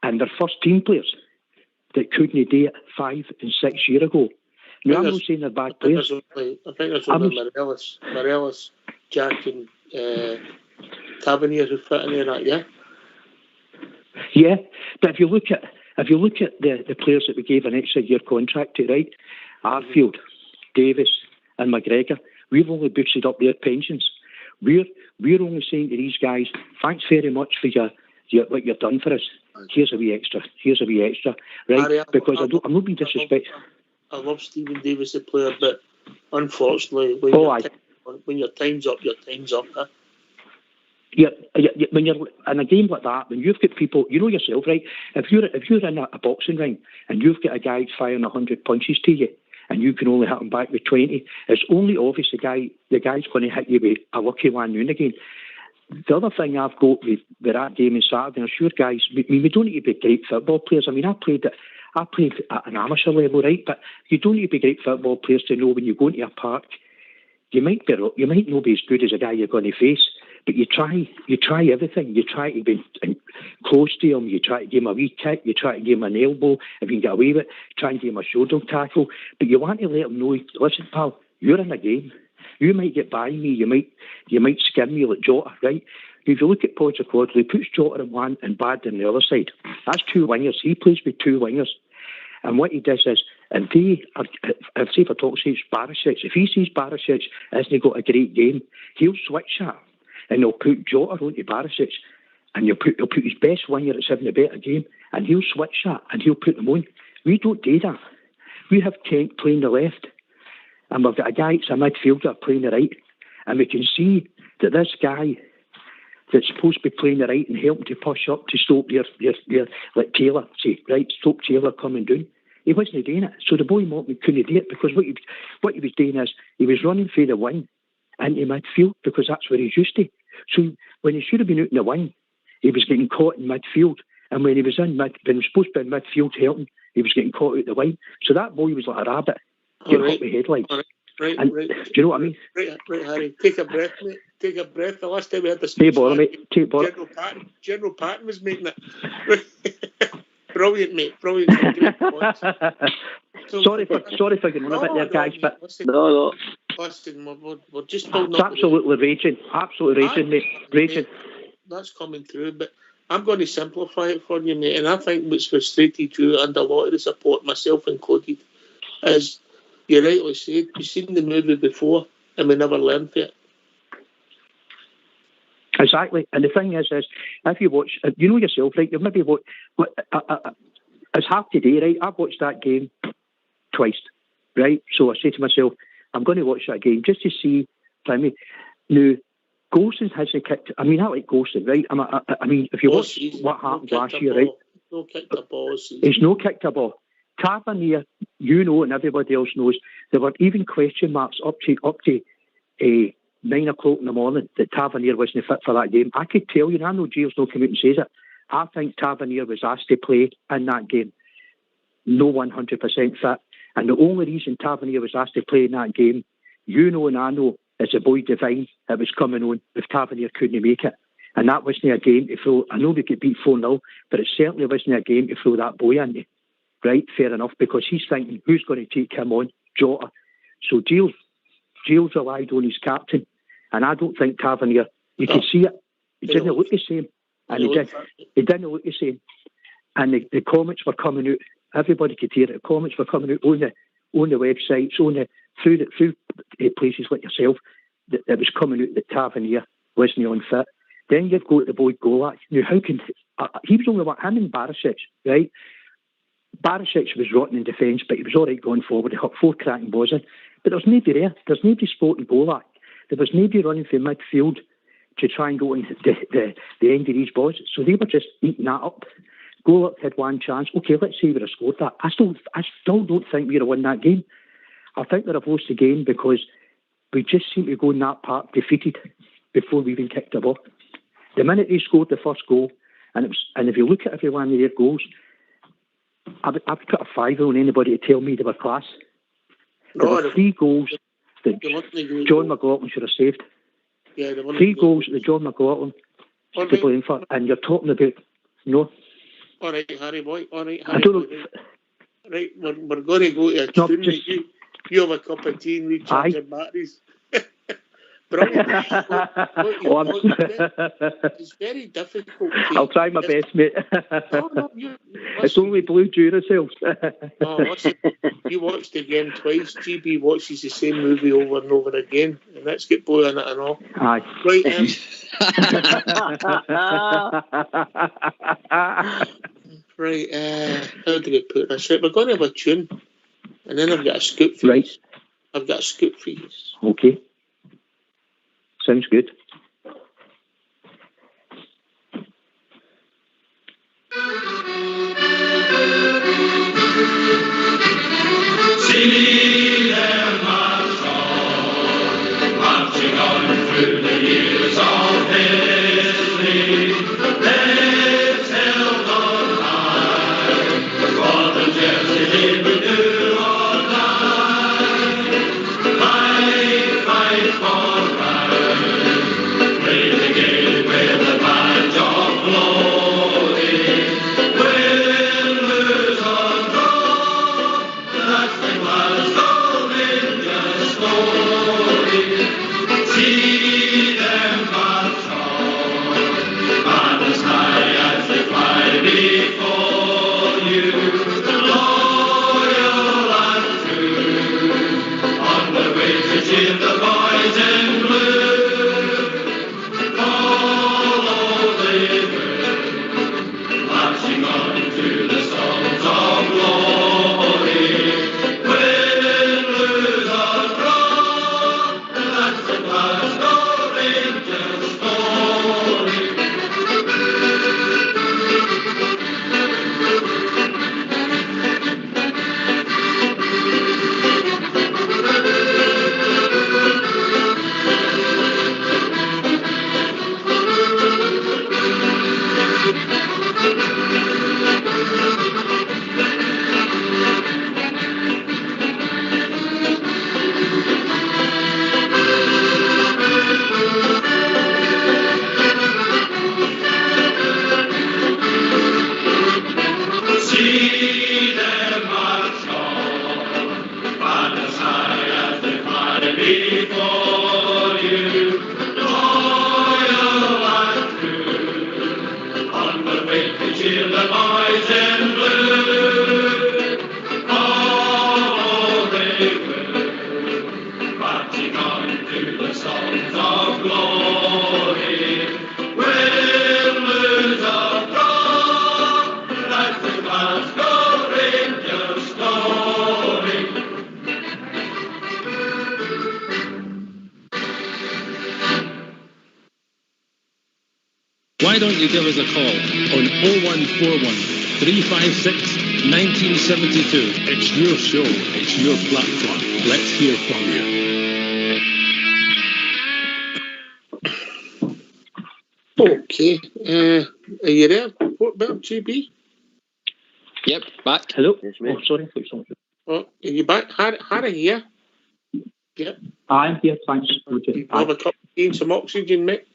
and their first team players that couldn't do it 5 and 6 years ago? Now, I'm not saying they're bad players. I think there's only Morelos, Jack and Tavernier who fit in there that, yeah? Yeah, but if you look at the players that we gave an extra year contract to, right? Arfield, Davis and McGregor, we've only boosted up their pensions. We're only saying to these guys, thanks very much for what you've done for us. Here's a wee extra, right? Harry, because I'm not being disrespectful. I love Stephen Davis, the player, but unfortunately, when your time's up, your time's up. Huh? Yeah, when you're in a game like that, when you've got people, you know yourself, right? If you're in a boxing ring and you've got a guy firing 100 punches to you, and you can only hit him back with 20, it's only obvious the guy's going to hit you with a lucky one now and again. The other thing I've got with that game on Saturday, I'm sure guys, we don't need to be great football players. I mean, I played at an amateur level, right? But you don't need to be great football players to know when you go into a park, you might not be as good as a guy you're going to face, but you try everything. You try to be close to him. You try to give him a wee kick. You try to give him an elbow if you can get away with it. Try and give him a shoulder tackle. But you want to let him know, listen, pal, you're in a game. You might get by me. You might skim me like Jota, right? If you look at Pochettino, he puts Jota in one and Bad on the other side. That's two wingers. He plays with two wingers. And what he does is, if I talk to Barisic, if he sees Barisic hasn't got a great game, he'll switch that. And he'll put Jota onto Barisic, and he'll put his best winger that's having a better game, and he'll switch that, and he'll put them on. We don't do that. We have Kent playing the left, and we've got a guy that's a midfielder playing the right, and we can see that this guy that's supposed to be playing the right and helping to push up to stop your like Taylor, say, right, stop Taylor coming down. He wasn't doing it. So the boy Morton couldn't do it because what he was doing is he was running through the wing into midfield because that's where he's used to. So when he should have been out in the wing, he was getting caught in midfield. And when he was when he was supposed to be in midfield helping, he was getting caught out the wing. So that boy was like a rabbit getting hit with headlights. Right. Do you know what I mean? Right, Harry. Take a breath, mate. Take a breath. The last time we had this, General Patton was making it. Brilliant, mate. Brilliant. Great points. Sorry for getting on a bit there, guys. But listen, we're just building up. Absolutely raging, mate. Raging. That's coming through, but I'm going to simplify it for you, mate, and I think what's frustrated you and a lot of the support, myself included, is you rightly said, we've seen the movie before and we never learned it. Exactly. And the thing is if you watch, you know yourself, right, you've maybe watched, it's half today, right, I've watched that game twice, right, so I say to myself, I'm going to watch that game just to see, now, Golson hasn't kicked, I like Golson, right, I mean, if you watch what happened last year, right, no kicked a ball. He's no kicked a ball. Tavernier, you know, and everybody else knows, there were even question marks up to 9 o'clock in the morning that Tavernier wasn't fit for that game. I could tell you, and I know Gio's not come out and says it, I think Tavernier was asked to play in that game. No 100% fit. And the only reason Tavernier was asked to play in that game, you know and I know, is the boy Divine that was coming on if Tavernier couldn't make it. And that wasn't a game to throw. I know we could beat 4-0, but it certainly wasn't a game to throw that boy in. Right, fair enough, because he's thinking, who's going to take him on? Jota. So Gio's relied on his captain. And I don't think Tavernier, you can see it, he didn't look the same. And he didn't look the same. And the comments were coming out, everybody could hear it, the comments were coming out on the websites, through places like yourself, that it was coming out that Tavernier wasn't unfit. Then you've got the boy Golak. Now, how can, he was only him and Barisic, right? Barisic was rotten in defence, but he was all right going forward. He got 4 cracking balls in. But there's nobody there. There's nobody supporting Golak. There was nobody running from midfield to try and go into the end of these balls. So they were just eating that up. Golak had one chance. Okay, let's say we would have scored that. I still don't think we would have won that game. I think we'd have lost the game because we just seemed to go in that part defeated before we even kicked the ball. The minute they scored the first goal, and if you look at every one of their goals, I would put a 5 on anybody to tell me they were class. There were 3 goals that John McLaughlin should have saved. Yeah, 3 goals that John McLaughlin should be blame for. And you're talking about, All right, Harry boy. All right, Harry I don't know. Boy. Right, we're going to go to a tune. You have a cup of tea and recharge your batteries. Brilliant. It's very difficult. I'll try my best, mate. It's only blue Duracells. Listen, you watched the game twice. GB watches the same movie over and over again, and let's get blue in it and all. Aye. Right, how do we put this right? We're going to have a tune, and then I've got a scoop for you. Right. I've got a scoop for you. Okay. Sounds good. See them march on, marching on through the years of history. They've sailed on high, for the jersey they will do all night. Fight for right, raise again with the badge of glory. We'll lose or draw, that's the last Why don't you give us a call on 0141 356 1972. It's your show, it's your platform. Let's hear from you. Okay. Are you there? Port Bear, GB? Yep, back. Hello? Yes, mate. Oh, sorry. Oh, are you back? Harry here? Yeah. I'm here, thanks. Do you have a cup of tea and some oxygen, mate?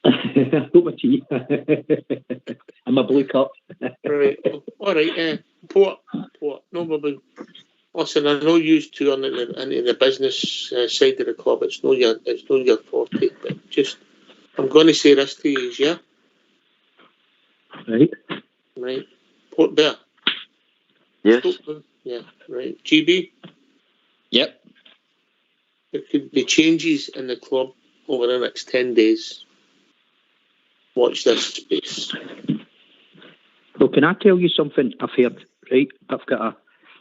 I've got my tea. And my blue cup. Right. All right. Port. No problem. Listen, I know you two are into the business side of the club. It's no your forte, but just I'm going to say this to you, yeah. Right. Port Bear. Yes. Yeah. Right. GB. Yep. There could be changes in the club over the next 10 days. Watch this space. Well, can I tell you something I've heard? Right, I've got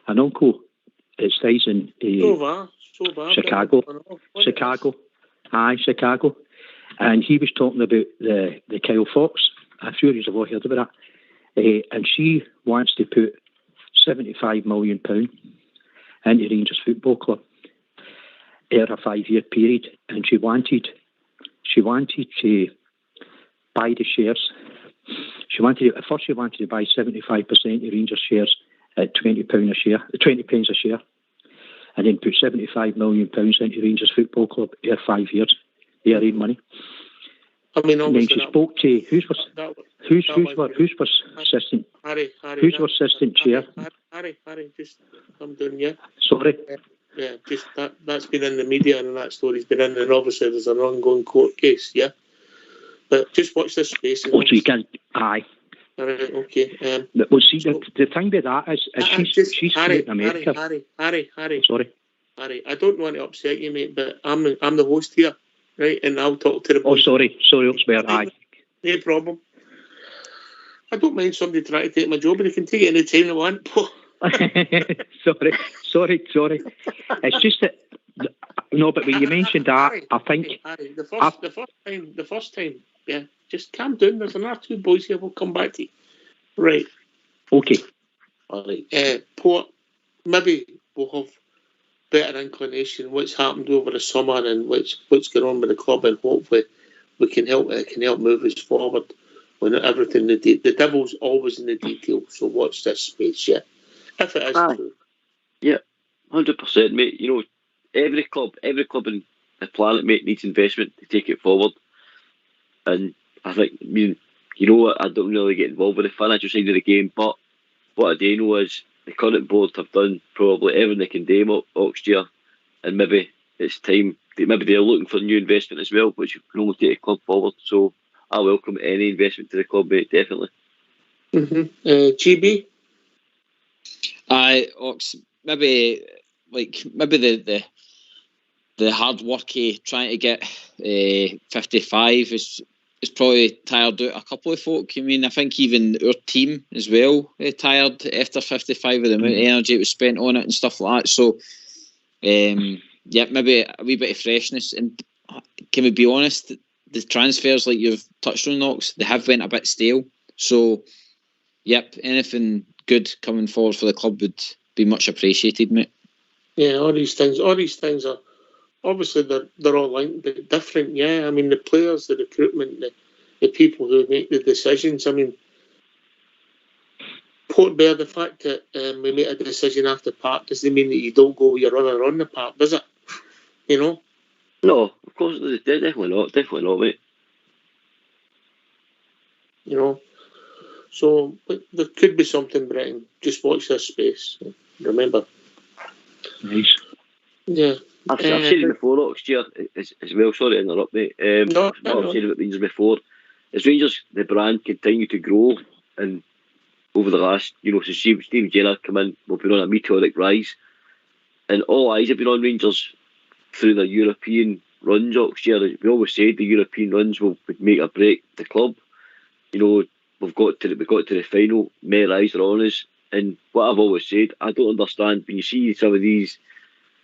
an uncle that stays in Chicago. Chicago. And he was talking about the Kyle Fox. I'm sure you've all heard about that. And she wants to put £75 million into Rangers Football Club over a 5-year period. And she wanted to buy the shares. She wanted to buy 75% of Rangers shares at £20 a share, 20 pence a share, and then put £75 million into Rangers Football Club over 5 years. They earn money. I mean, and then she spoke to who's assistant? Harry. Who's your assistant chair? Harry, just I'm doing yeah. Sorry. Yeah, just that's been in the media and that story's been in, and obviously there's an ongoing court case, yeah. But just watch this space. So you can, aye. All right, okay. Well, see, the thing about that is she's Harry, in America. Harry. Sorry. Harry, I don't want to upset you, mate, but I'm the host here, right? And I'll talk to the boys. Oh, sorry, Oxbear, aye. No problem. I don't mind somebody trying to take my job, but they can take it any time they want. Sorry. It's just that, no, but when you mentioned that, Harry, I think... Harry, the first time, yeah, just calm down. There's another two boys here. We'll come back to you. Right. Okay. All right. Port, maybe we'll have better inclination what's happened over the summer and what's going on with the club, and hopefully we can help. It can help move us forward. When everything, the devil's always in the detail. So watch this space, yeah. If it is true. Yeah, 100%, mate. You know, every club in the planet, mate, needs investment to take it forward. And I think, you know what, I don't really get involved with the financial side of the game, but what I do know is the current board have done probably everything they can do next year, and maybe it's time, maybe they're looking for new investment as well, which can only take a club forward. So I welcome any investment to the club, mate, definitely. GB? Ox, maybe the hard work trying to get 55 is probably tired out a couple of folk. I mean, I think even our team as well tired after 55 with the amount of energy it was spent on it and stuff like that. So, maybe a wee bit of freshness. And can we be honest, the transfers, like you've touched on, Knox, they have went a bit stale. So, anything good coming forward for the club would be much appreciated, mate. Yeah, all these things are obviously they're all linked but different. Yeah, I mean the players, the recruitment, the people who make the decisions. I mean, Port Bear, the fact that we make a decision after park doesn't mean that you don't go with your runner on the park, does it? You know? No, of course, definitely not, mate. You know, so but there could be something, Britain. Just watch this space. Remember. Nice. Yeah. I've said it before next year as well. Sorry to interrupt, mate. I've said about Rangers before. As Rangers, the brand continue to grow, and over the last, since Steve Gerrard come in, we've been on a meteoric rise, and all eyes have been on Rangers through the European runs next year. We always said the European runs would make or break the club. We've got to the final. More eyes are on us, and what I've always said, I don't understand when you see some of these,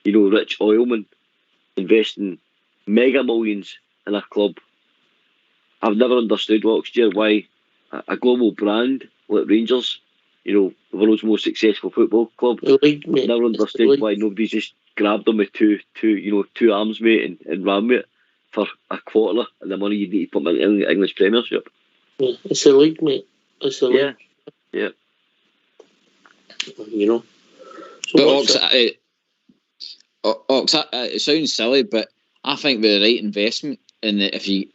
rich oilmen investing mega millions in a club. I've never understood, Oxford, why a global brand like Rangers, the world's most successful football club, I've never understood why nobody's just grabbed them with two arms, mate, and ran with it for a quarter of the money you need to put them in the English Premiership. Yeah, it's a league, mate. It's a league. Yeah. So it sounds silly, but I think with the right investment, and if you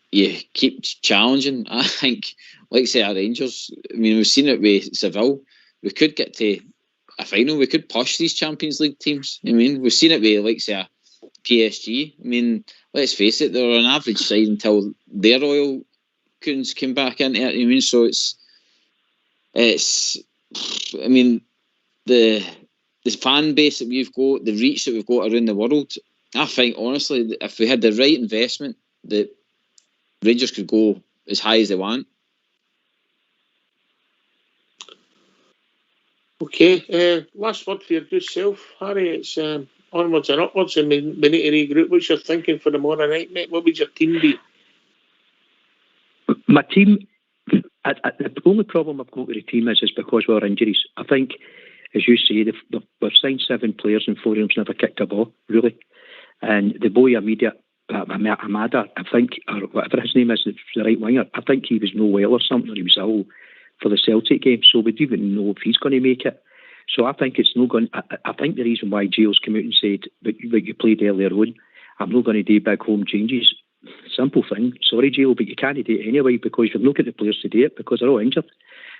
keep challenging, I think, like say our Rangers, I mean, we've seen it with Seville, we could get to a final, we could push these Champions League teams. I mean, we've seen it with, like say, a PSG. I mean, let's face it, they're an average side until their oil coons came back into it. I mean, so it's I mean, the fan base that we've got, the reach that we've got around the world, I think, honestly, if we had the right investment, that Rangers could go as high as they want. Okay, last word for your good self, Harry. It's onwards and upwards, and we need to regroup. What's your thinking for tomorrow night, mate? What would your team be? My team, the only problem I've got with the team is because of our injuries. I think, as you say, we've signed 7 players and 4 of them's never kicked a ball, really. And the boy Amada, I think, or whatever his name is, the right winger, I think he was no well or something, or he was ill for the Celtic game, so we don't even know if he's going to make it. So I think it's no going. I think the reason why Gio's come out and said, but you played earlier on, I'm not going to do big home changes. Simple thing. Sorry, Gio, but you can't do it anyway because you've not got the players to do it because they're all injured.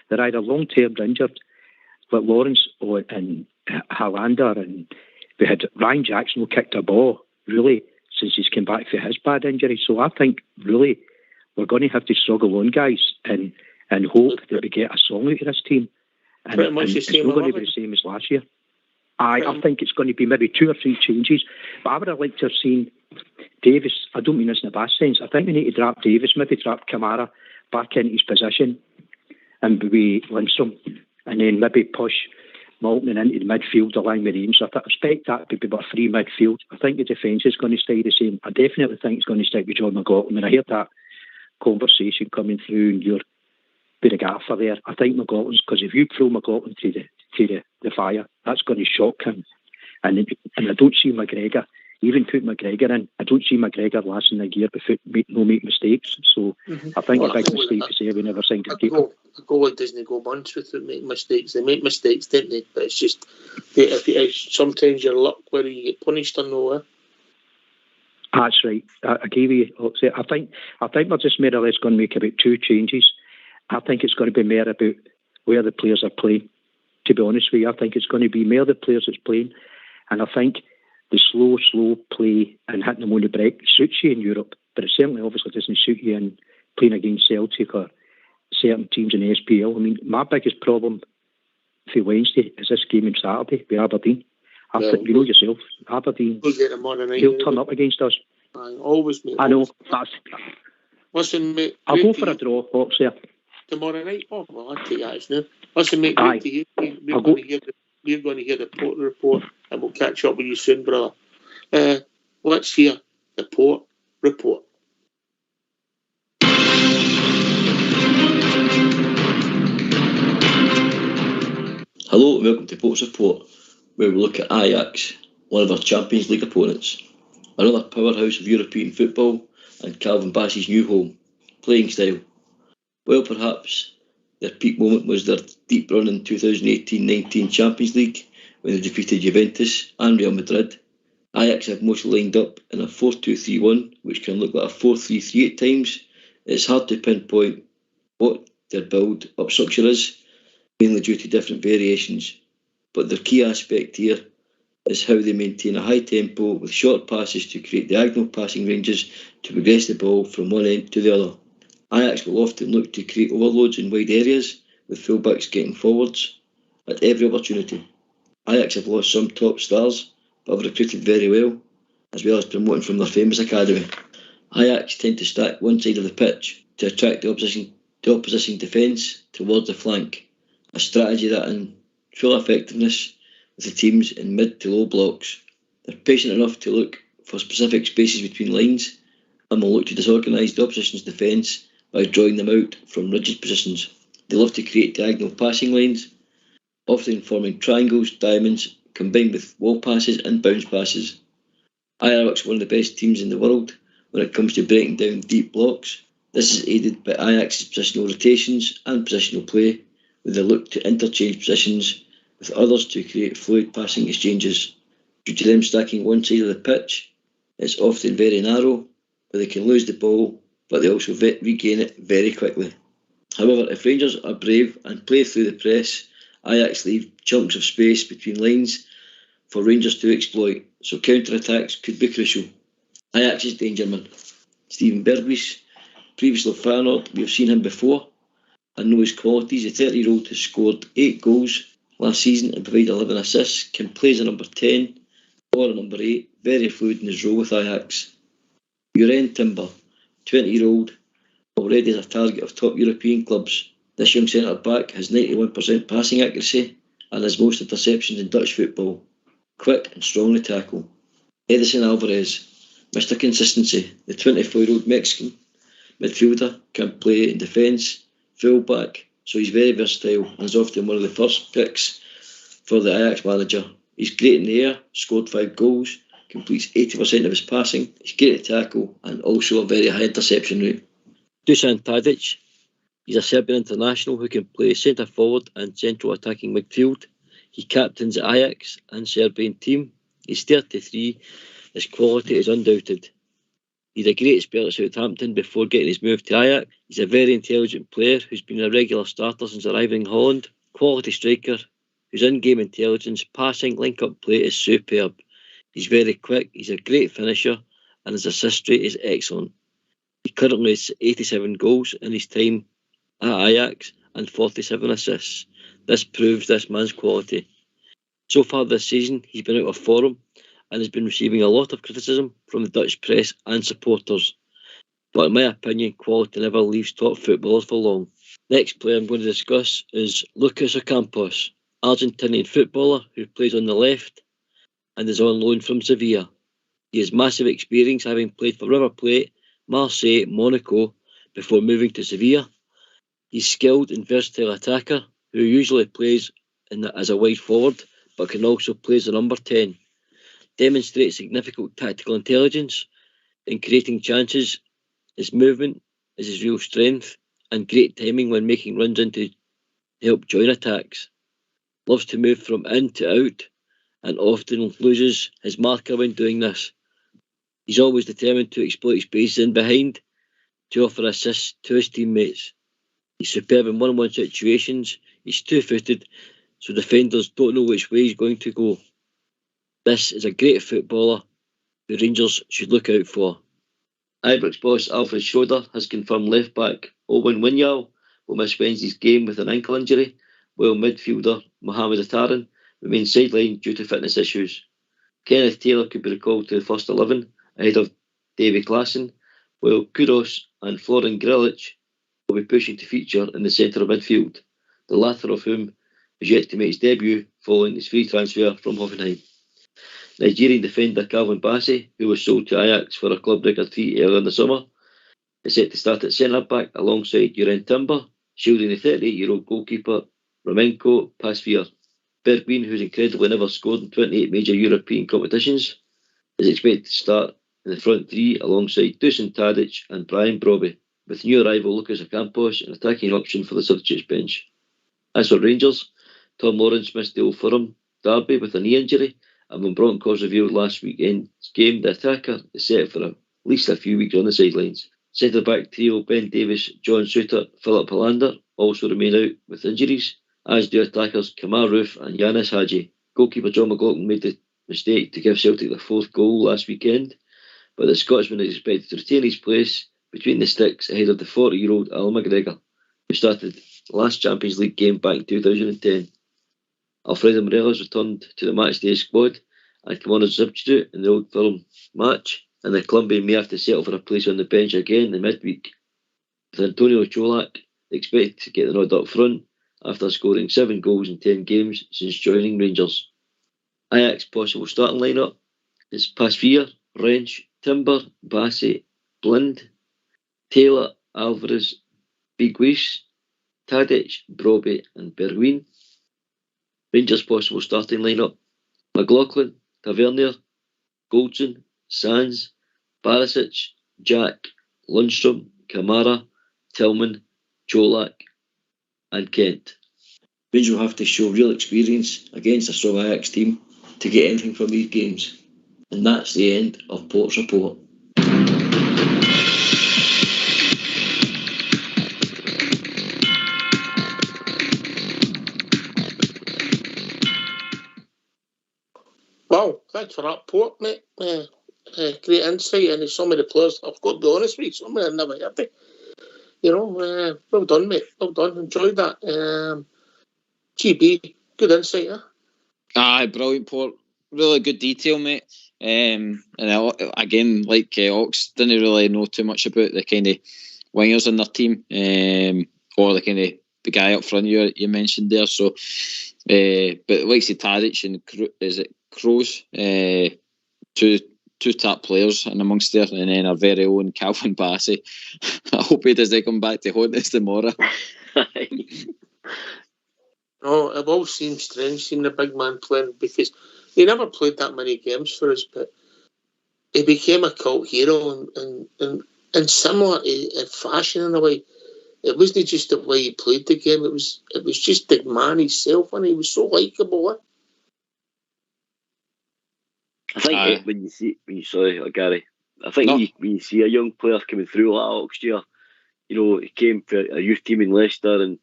They're either long-term injured, like Lawrence and Haaland, and we had Ryan Jackson who kicked a ball, really, since he's come back from his bad injury. So I think, really, we're going to have to struggle on, guys, and hope that we get a song out of this team. And it's not going to be the same as last year. I think it's going to be maybe 2 or 3 changes. But I would have liked to have seen Davis. I don't mean this in a bad sense. I think we need to drop Davis, maybe drop Kamara back into his position and be Lindstrom, and then maybe push Malton into the midfield along with him. So I expect that to be about 3 midfield. I think the defence is going to stay the same. I definitely think it's going to stay with John McLaughlin. When I heard that conversation coming through and you're with the gaffer there, I think McLaughlin's, because if you throw McLaughlin to the fire, that's going to shock him. And I don't see McGregor, even put McGregor in, I don't see McGregor lasting a year before make mistakes. So I think a big mistake to say we never signed a keeper. A goalie doesn't go months without making mistakes. They make mistakes, don't they? But it's just sometimes your luck whether you get punished or no. That's right. I agree with you. I think we're just more or less going to make about 2 changes. I think it's going to be more about where the players are playing. To be honest with you, I think it's going to be more the players that's playing, and I think the slow play and hitting them on the break suits you in Europe, but it certainly obviously doesn't suit you in playing against Celtic or certain teams in the SPL. I mean, my biggest problem for Wednesday is this game on Saturday with Aberdeen. You know yourself, Aberdeen, they'll turn up against us. Always, mate. I know. Listen, mate. I'll go for a draw, Oxford. Tomorrow night? Oh, well, I'll take that as now. Listen, mate, great to hear you. We're going to hear the Port report, and we'll catch up with you soon, brother. Let's hear the Port report. Hello and welcome to Port's Report, where we look at Ajax, one of our Champions League opponents. Another powerhouse of European football and Calvin Bassey's new home, playing style. Well, perhaps their peak moment was their deep run in 2018-19 Champions League when they defeated Juventus and Real Madrid. Ajax have mostly lined up in a 4-2-3-1, which can look like a 4-3-3 at times. It's hard to pinpoint what their build-up structure is, mainly due to different variations. But their key aspect here is how they maintain a high tempo with short passes to create diagonal passing ranges to progress the ball from one end to the other. Ajax will often look to create overloads in wide areas, with fullbacks getting forwards at every opportunity. Ajax have lost some top stars, but have recruited very well as promoting from their famous academy. Ajax tend to stack one side of the pitch to attract the opposition defence towards the flank, a strategy that in full effectiveness with the teams in mid to low blocks. They're patient enough to look for specific spaces between lines and will look to disorganise the opposition's defence by drawing them out from rigid positions. They love to create diagonal passing lanes, often forming triangles, diamonds, combined with wall passes and bounce passes. Ajax are one of the best teams in the world when it comes to breaking down deep blocks. This is aided by Ajax's positional rotations and positional play, with a look to interchange positions with others to create fluid passing exchanges. Due to them stacking one side of the pitch, it's often very narrow, where they can lose the ball, but they also regain it very quickly. However, if Rangers are brave and play through the press, Ajax leave chunks of space between lines for Rangers to exploit, so counter-attacks could be crucial. Ajax's dangerman, Steven Berghuis, previously of Feyenoord, we have seen him before and know his qualities. The 30-year-old has scored 8 goals last season and provided 11 assists, can play as a number 10 or a number 8, very fluid in his role with Ajax. Juren Timber, 20-year-old, already is a target of top European clubs. This young centre-back has 91% passing accuracy and has most interceptions in Dutch football. Quick and strong to tackle. Edison Alvarez, Mr. Consistency, the 24-year-old Mexican midfielder, can play in defence, full-back, so he's very versatile and is often one of the first picks for the Ajax manager. He's great in the air, scored 5 goals, completes 80% of his passing, he's great to tackle and also a very high interception rate. Dusan Tadic, he's a Serbian international who can play centre-forward and central attacking midfield. He captains the Ajax and Serbian team. He's 33, his quality is undoubted. He's a great spell at Southampton before getting his move to Ajax. He's a very intelligent player who's been a regular starter since arriving in Holland. Quality striker whose in-game intelligence, passing, link-up play is superb. He's very quick, he's a great finisher and his assist rate is excellent. He currently has 87 goals in his time at Ajax and 47 assists. This proves this man's quality. So far this season, he's been out of form and has been receiving a lot of criticism from the Dutch press and supporters. But in my opinion, quality never leaves top footballers for long. Next player I'm going to discuss is Lucas Ocampos, Argentinian footballer who plays on the left and is on loan from Sevilla. He has massive experience, having played for River Plate, Marseille, Monaco before moving to Sevilla. He's skilled and versatile attacker who usually plays as a wide forward but can also play as a number 10. Demonstrates significant tactical intelligence in creating chances. His movement is his real strength and great timing when making runs in to help join attacks. Loves to move from in to out and often loses his marker when doing this. He's always determined to exploit spaces in behind to offer assists to his teammates. He's superb in one-on-one situations. He's two-footed, so defenders don't know which way he's going to go. This is a great footballer who Rangers should look out for. Ibrox boss Alfred Schroeder has confirmed left-back Owen Winyal will miss Wednesday's game with an ankle injury, while midfielder Mohamed Ataran remains sidelined due to fitness issues. Kenneth Taylor could be recalled to the first 11 ahead of Davy Klaassen, while Kudus and Florin Grilic will be pushing to feature in the centre of midfield, the latter of whom is yet to make his debut following his free transfer from Hoffenheim. Nigerian defender Calvin Bassey, who was sold to Ajax for a club record fee earlier in the summer, is set to start at centre-back alongside Juren Timber, shielding the 38-year-old goalkeeper Romenko Pasveer. Bergwijn, who's incredibly never scored in 28 major European competitions, is expected to start in the front three alongside Dusan Tadic and Brian Brobby, with new arrival Lucas Ocampos an attacking option for the substitutes bench. As for Rangers, Tom Lawrence missed the Old Firm derby with a knee injury, and when brought cause revealed last weekend's game, the attacker is set for at least a few weeks on the sidelines. Centre-back trio Ben Davies, John Souttar, Philip Hollander also remain out with injuries, as do attackers Kamar Roof and Yanis Hadji. Goalkeeper John McLaughlin made the mistake to give Celtic their 4th goal last weekend, but the Scotsman is expected to retain his place between the sticks ahead of the 40-year-old Al McGregor, who started the last Champions League game back in 2010. Alfredo Morelos returned to the matchday squad and came on as a substitute in the Old Firm match, and the Colombian may have to settle for a place on the bench again in midweek, with Antonio Cholak expected to get the nod up front after scoring 7 goals in 10 games since joining Rangers. Ajax possible starting lineup is Pasveer, Wrench, Timber, Bassey, Blind, Taylor, Alvarez, Biguis, Tadic, Brobbey and Bergwijn. Rangers' possible starting lineup: McLaughlin, Tavernier, Goldson, Sands, Barisic, Jack, Lundstrom, Kamara, Tillman, Čolak and Kent. Rangers will have to show real experience against a strong Ajax team to get anything from these games. And that's the end of Port's report. Wow, thanks for that, Port, mate. Great insight into some of the players. I've got to be honest with you, some of them never heard it. Well done, mate. Well done. Enjoyed that. GB, good insight, huh? Aye, brilliant, Port. Really good detail, mate. And again, like Ox, didn't really know too much about the kind of wingers in their team, or the kind of the guy up front you mentioned there. So, but like say Tadic and Kroos, two top players in amongst there, and then our very own Calvin Bassey. I hope he doesn't come back to haunt us tomorrow. Oh, it all seems strange seeing the big man playing, because he never played that many games for us, but he became a cult hero and similar in fashion in a way. It wasn't just the way he played the game, it was just the man himself, and he was so likeable. I think when you see Gary, I think when you see a young player coming through like Ox year, he came for a youth team in Leicester and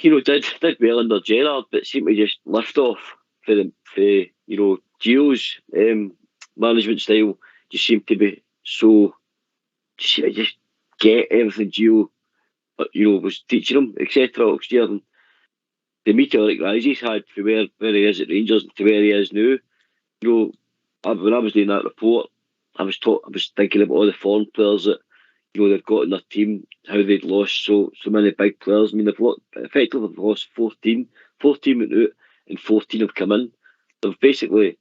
did well under Gerrard, but seemed to just lift off for Gio's management style. Just seemed to be so just get everything Gio was teaching him, etc. Ox year, and the meteoric rise he's had from where he is at Rangers to where he is now. When I was doing that report, I was thinking about all the foreign players that they've got in their team, how they'd lost so many big players. I mean, they've effectively lost 14 went out and 14 have come in. They've basically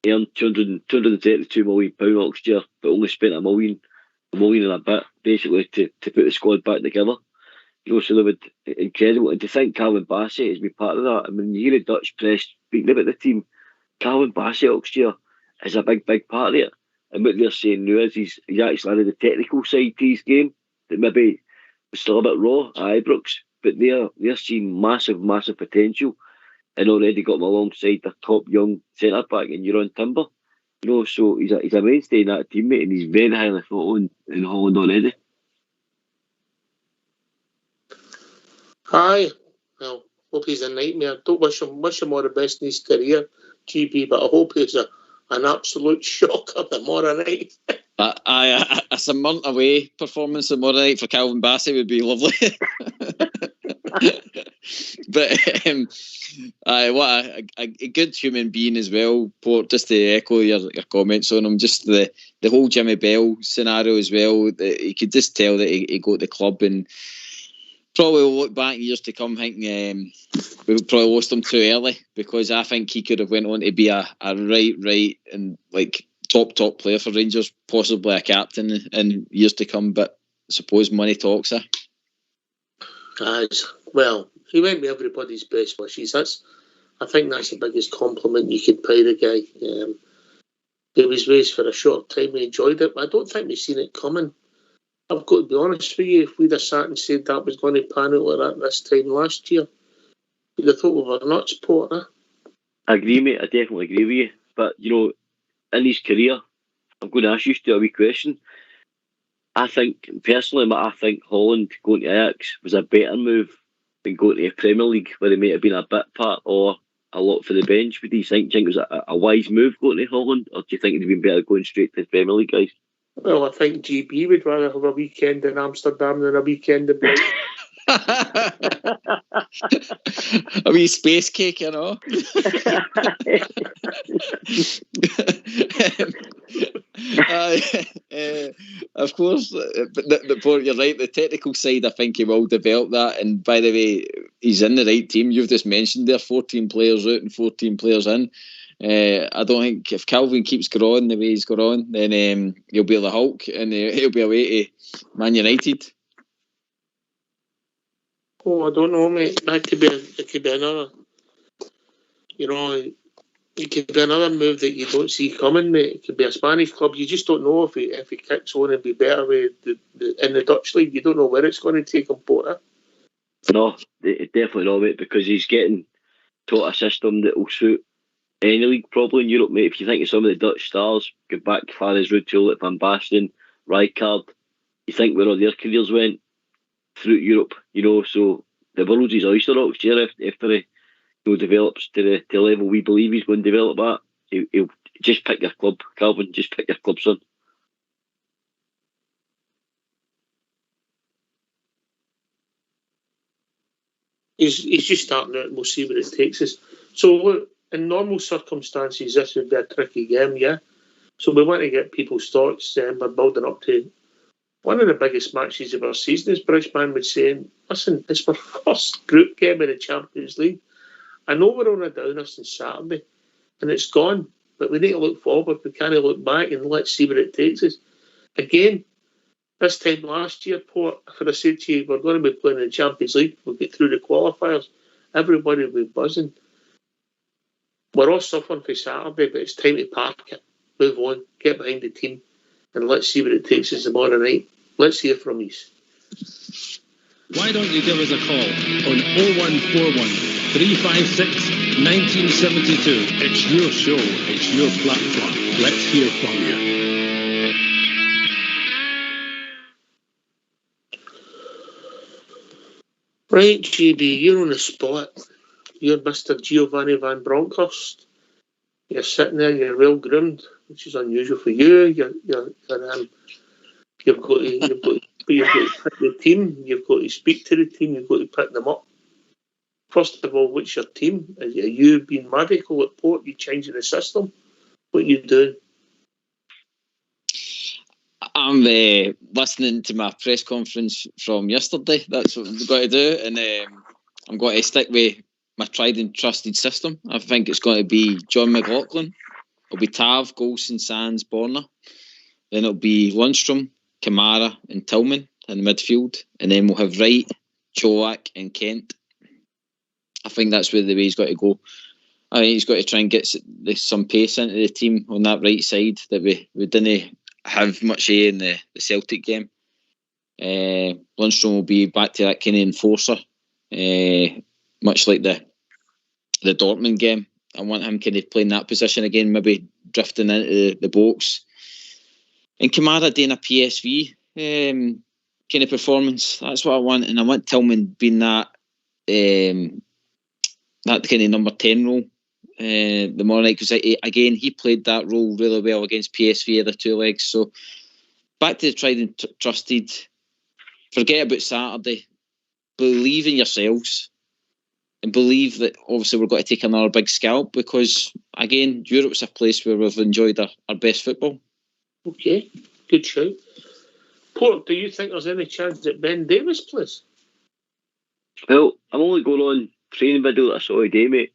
earned £232 million next year, but only spent a million and a bit basically to put the squad back together. So they would incredible. And to think Calvin Bassey has been part of that. I mean, you hear the Dutch press speaking about the team. Calvin Bassey next year is a big part of it. And what they're saying now is he's actually added the technical side to his game that maybe was still a bit raw at Ibrox, but they're seeing massive potential and already got him alongside their top young centre back in Jeroen Timber. So he's a mainstay in that team, mate, and he's very highly thought on in Holland already. Aye, well, hope he's a nightmare. Don't wish him all the best in his career, GB, but I hope he's an absolute shocker tomorrow night. A St. away performance tomorrow night for Calvin Bassey would be lovely. But what a good human being as well, Port. Just to echo your comments on him, just the whole Jimmy Bell scenario as well. You could just tell that he got the club, and probably will look back in years to come thinking we probably lost him too early, because I think he could have went on to be a right and like top player for Rangers, possibly a captain in years to come. But I suppose money talks. Well, he went with everybody's best wishes. I think that's the biggest compliment you could pay the guy. He was raised for a short time. We enjoyed it, but I don't think we've seen it coming. I've got to be honest with you, if we'd have sat and said that was going to pan out like that this time last year, you'd have thought we were nuts, Port, huh? I agree, mate. I definitely agree with you. But, in his career, I'm going to ask you still a wee question. I think Holland going to Ajax was a better move than going to the Premier League, where he might have been a bit part or a lot for the bench. Would you think it was a wise move going to Holland, or do you think it'd have been better going straight to the Premier League, guys? Well, I think GB would rather have a weekend in Amsterdam than a weekend in Brighton. A wee space cake, Of course, but you're right. The technical side, I think he will develop that. And by the way, he's in the right team. You've just mentioned there, 14 players out and 14 players in. I don't think if Calvin keeps growing the way he's gone, then he'll be the Hulk and he'll be away to Man United. Oh, I don't know, mate. It could be another. It could be another move that you don't see coming, mate. It could be a Spanish club. You just don't know if he kicks on and be better with in the Dutch league. You don't know where it's going to take him, Porter. No, definitely not, mate, because he's getting taught a system that will suit any league probably in Europe, mate. If you think of some of the Dutch stars, go back far as Ruud Gullit, Van Basten, Rijkaard, you think where all their careers went through Europe, so the world's his oyster, Oxford, after he develops to the level we believe he's going to develop at. He'll just pick your club, Calvin, just pick your club, son. He's just starting out and we'll see where it takes us. So look, in normal circumstances, this would be a tricky game, yeah? So we want to get people's thoughts. We're building up to one of the biggest matches of our season, as Bridgeman would say. Listen, it's our first group game in the Champions League. I know we're on a downer since Saturday, and it's gone, but we need to look forward. We can't look back, and let's see where it takes us. Again, this time last year, Port, if I said to you, we're going to be playing in the Champions League, we'll get through the qualifiers, everybody will be buzzing. We're all suffering for Saturday, but it's time to park it, move on, get behind the team, and let's see where it takes us tomorrow night. Let's hear from you. Why don't you give us a call on 0141 356 1972. It's your show, it's your platform. Let's hear from you. Right, GB, you're on the spot. You're Mr. Giovanni Van Bronckhorst. You're sitting there, you're well groomed, which is unusual for you. You've got to pick the team. You've got to speak to the team. You've got to pick them up. First of all, what's your team? Are you being radical at Port? You changing the system? What are you doing? I'm listening to my press conference from yesterday. That's what we've got to do, and I'm going to stick with my tried and trusted system. I think it's going to be John McLaughlin. It'll be Tav, Golson, Sands, Borna. Then it'll be Lundstrom, Kamara and Tillman in the midfield. And then we'll have Wright, Cholak and Kent. I think that's where the way he's got to go. I think he's got to try and get some pace into the team on that right side that we didn't have much in the Celtic game. Lundstrom will be back to that kind of enforcer, much like the Dortmund game. I want him kind of playing that position again, maybe drifting into the box. And Kamara doing a PSV kind of performance. That's what I want. And I want Tillman being that kind of number 10 role the more night, because again he played that role really well against PSV, the two legs. So back to the tried and trusted. Forget about Saturday. Believe in yourselves and believe that obviously we're going to take another big scalp, because again Europe's a place where we've enjoyed our best football. Okay, good shout. Port, do you think there's any chance that Ben Davies plays? Well, I'm only going on training video that I saw today, mate.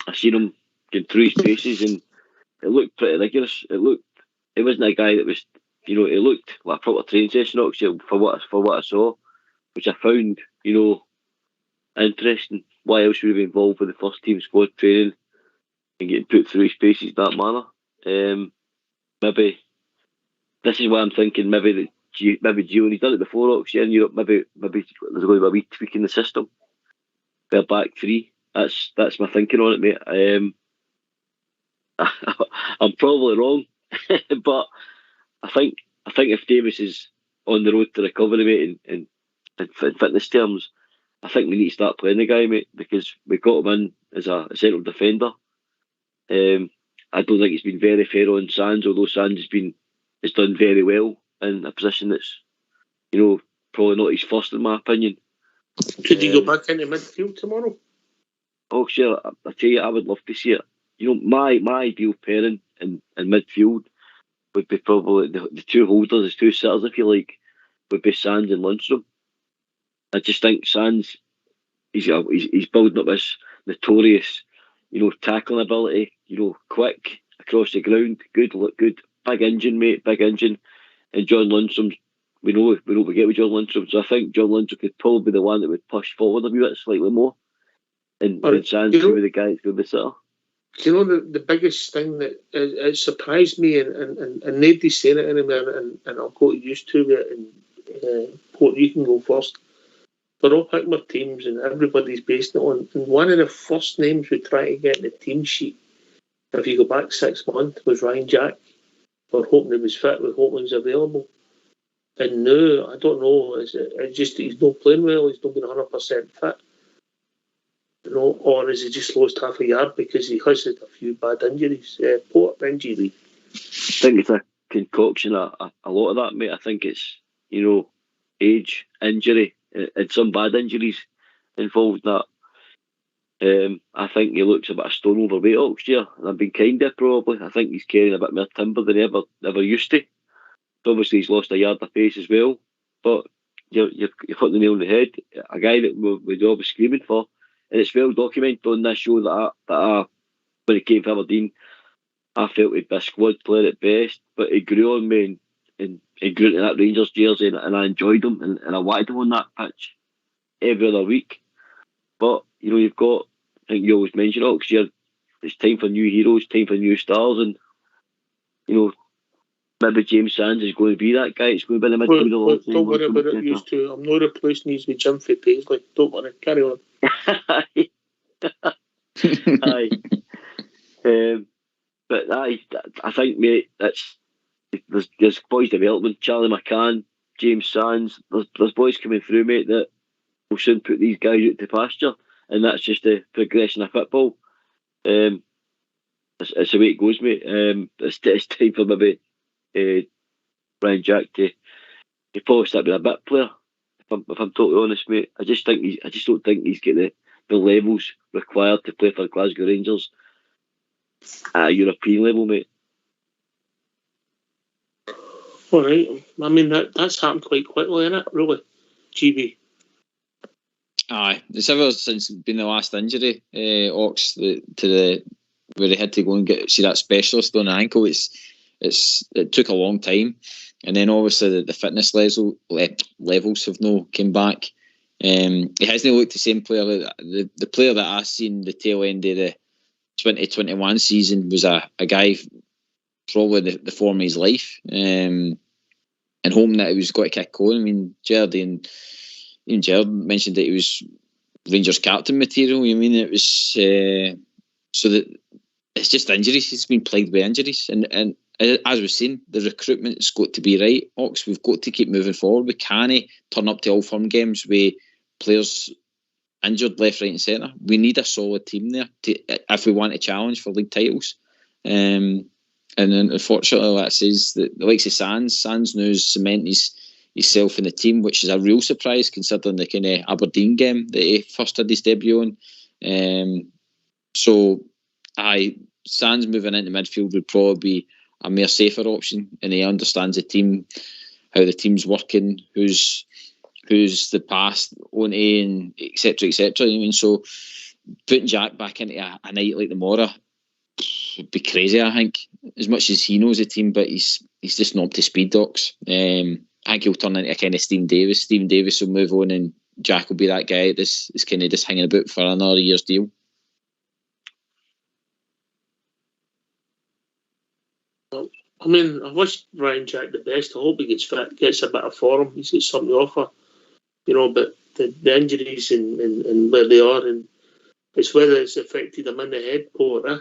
I seen him going through his paces and it looked pretty rigorous. It wasn't a guy that was, it looked like a proper training session actually for what I saw, which I found, interesting. Why else would he be involved with the first team squad training and getting put through his paces that manner? Maybe this is why I'm thinking maybe Gio, and he's done it before actually in Europe, maybe there's going to be a wee tweak in the system. They're back three. That's my thinking on it, mate. I'm probably wrong, but I think if Davis is on the road to recovery, mate, in fitness terms, I think we need to start playing the guy, mate, because we got him in as a central defender. I don't think it's been very fair on Sands, although Sands has done very well in a position that's, probably not his first in my opinion. Could he go back into midfield tomorrow? Oh, sure. I tell you, I would love to see it. My ideal pairing in midfield would be probably the two holders, the two sitters, if you like, would be Sands and Lundstrom. I just think Sands, he's building up this notorious, tackling ability, quick across the ground, good, look good, big engine, mate, big engine. And John Lundstrom, we don't forget with John Lundstrom, so I think John Lundstrom could probably be the one that would push forward a wee bit slightly more. And Sands could be the guy that's going to be sitter. Do you know the biggest thing that it surprised me, and nobody's saying it anymore, and I've got used to it, and Port, you can go first. They're all picking their teams, and everybody's basing it on. And one of the first names we tried to get in the team sheet, if you go back 6 months, was Ryan Jack. We're hoping he was fit, we're hoping he was available. And now, I don't know, it's just he's not playing well, he's not been 100% fit. Or has he just lost half a yard because he has had a few bad injuries? Port injury. I think it's a concoction of a lot of that, mate. I think it's, age, injury, and some bad injuries involved in that. I think he looks a bit of stone overweight next year, and I've been kind of probably. I think he's carrying a bit more timber than he ever used to. Obviously, he's lost a yard of pace as well, but you're putting the nail on the head. A guy that we'd all be screaming for. And it's well documented on this show that I when he came from Aberdeen, I felt he'd be a squad player at best, but he grew on me and grew into that Rangers jersey, and I enjoyed him, and I wanted him on that pitch every other week. But, you've got, I think you always mention it, it's time for new heroes, time for new stars, and, maybe James Sands is going to be that guy. It's going to be in the midfield a lot of time. Don't worry about it, used to. I'm not replacing these with Jim for Paisley. Don't worry, carry on. Aye. But I think, mate, there's boys development. Charlie McCann, James Sands. There's boys coming through, mate, that will soon put these guys out to pasture, and that's just the progression of football. It's the way it goes, mate. It's time for maybe Ryan Jack to probably start being a bit player. If I'm totally honest, mate, I just don't think he's got the levels required to play for Glasgow Rangers at a European level, mate. All right. I mean, that's happened quite quickly, isn't it? Really, GB. Aye, it's ever since been the last injury, Ox, where he had to go and see that specialist on the ankle. It took a long time, and then obviously the fitness levels have no came back. He hasn't looked the same player. The player that I seen the tail end of the 2021 season was a guy probably the form of his life, and hoping that he was got to kick on. I mean, Jared mentioned that he was Rangers captain material. I mean, it was so that it's just injuries. He's been plagued by injuries, and as we've seen, the recruitment's got to be right. Ox, we've got to keep moving forward. We can't turn up to all firm games with players injured left, right and centre. We need a solid team there if we want to challenge for league titles. And then unfortunately, that says that the likes of Sands now has cemented himself in the team, which is a real surprise considering the kind of Aberdeen game that he first had his debut on. Sands moving into midfield would probably be a more safer option, and he understands the team, how the team's working, who's the past on A, and etc. I mean, so putting Jack back into a night like tomorrow would be crazy. I think, as much as he knows the team, but he's just not up to speed, Docs. I think he'll turn into a kind of Stephen Davis. Stephen Davis will move on, and Jack will be that guy that's kind of just hanging about for another year's deal. I mean, I wish Ryan Jack the best. I hope he gets fit, gets a bit of form. He's got something to offer, but the injuries and where they are, and it's whether it's affected him in the head, Paul.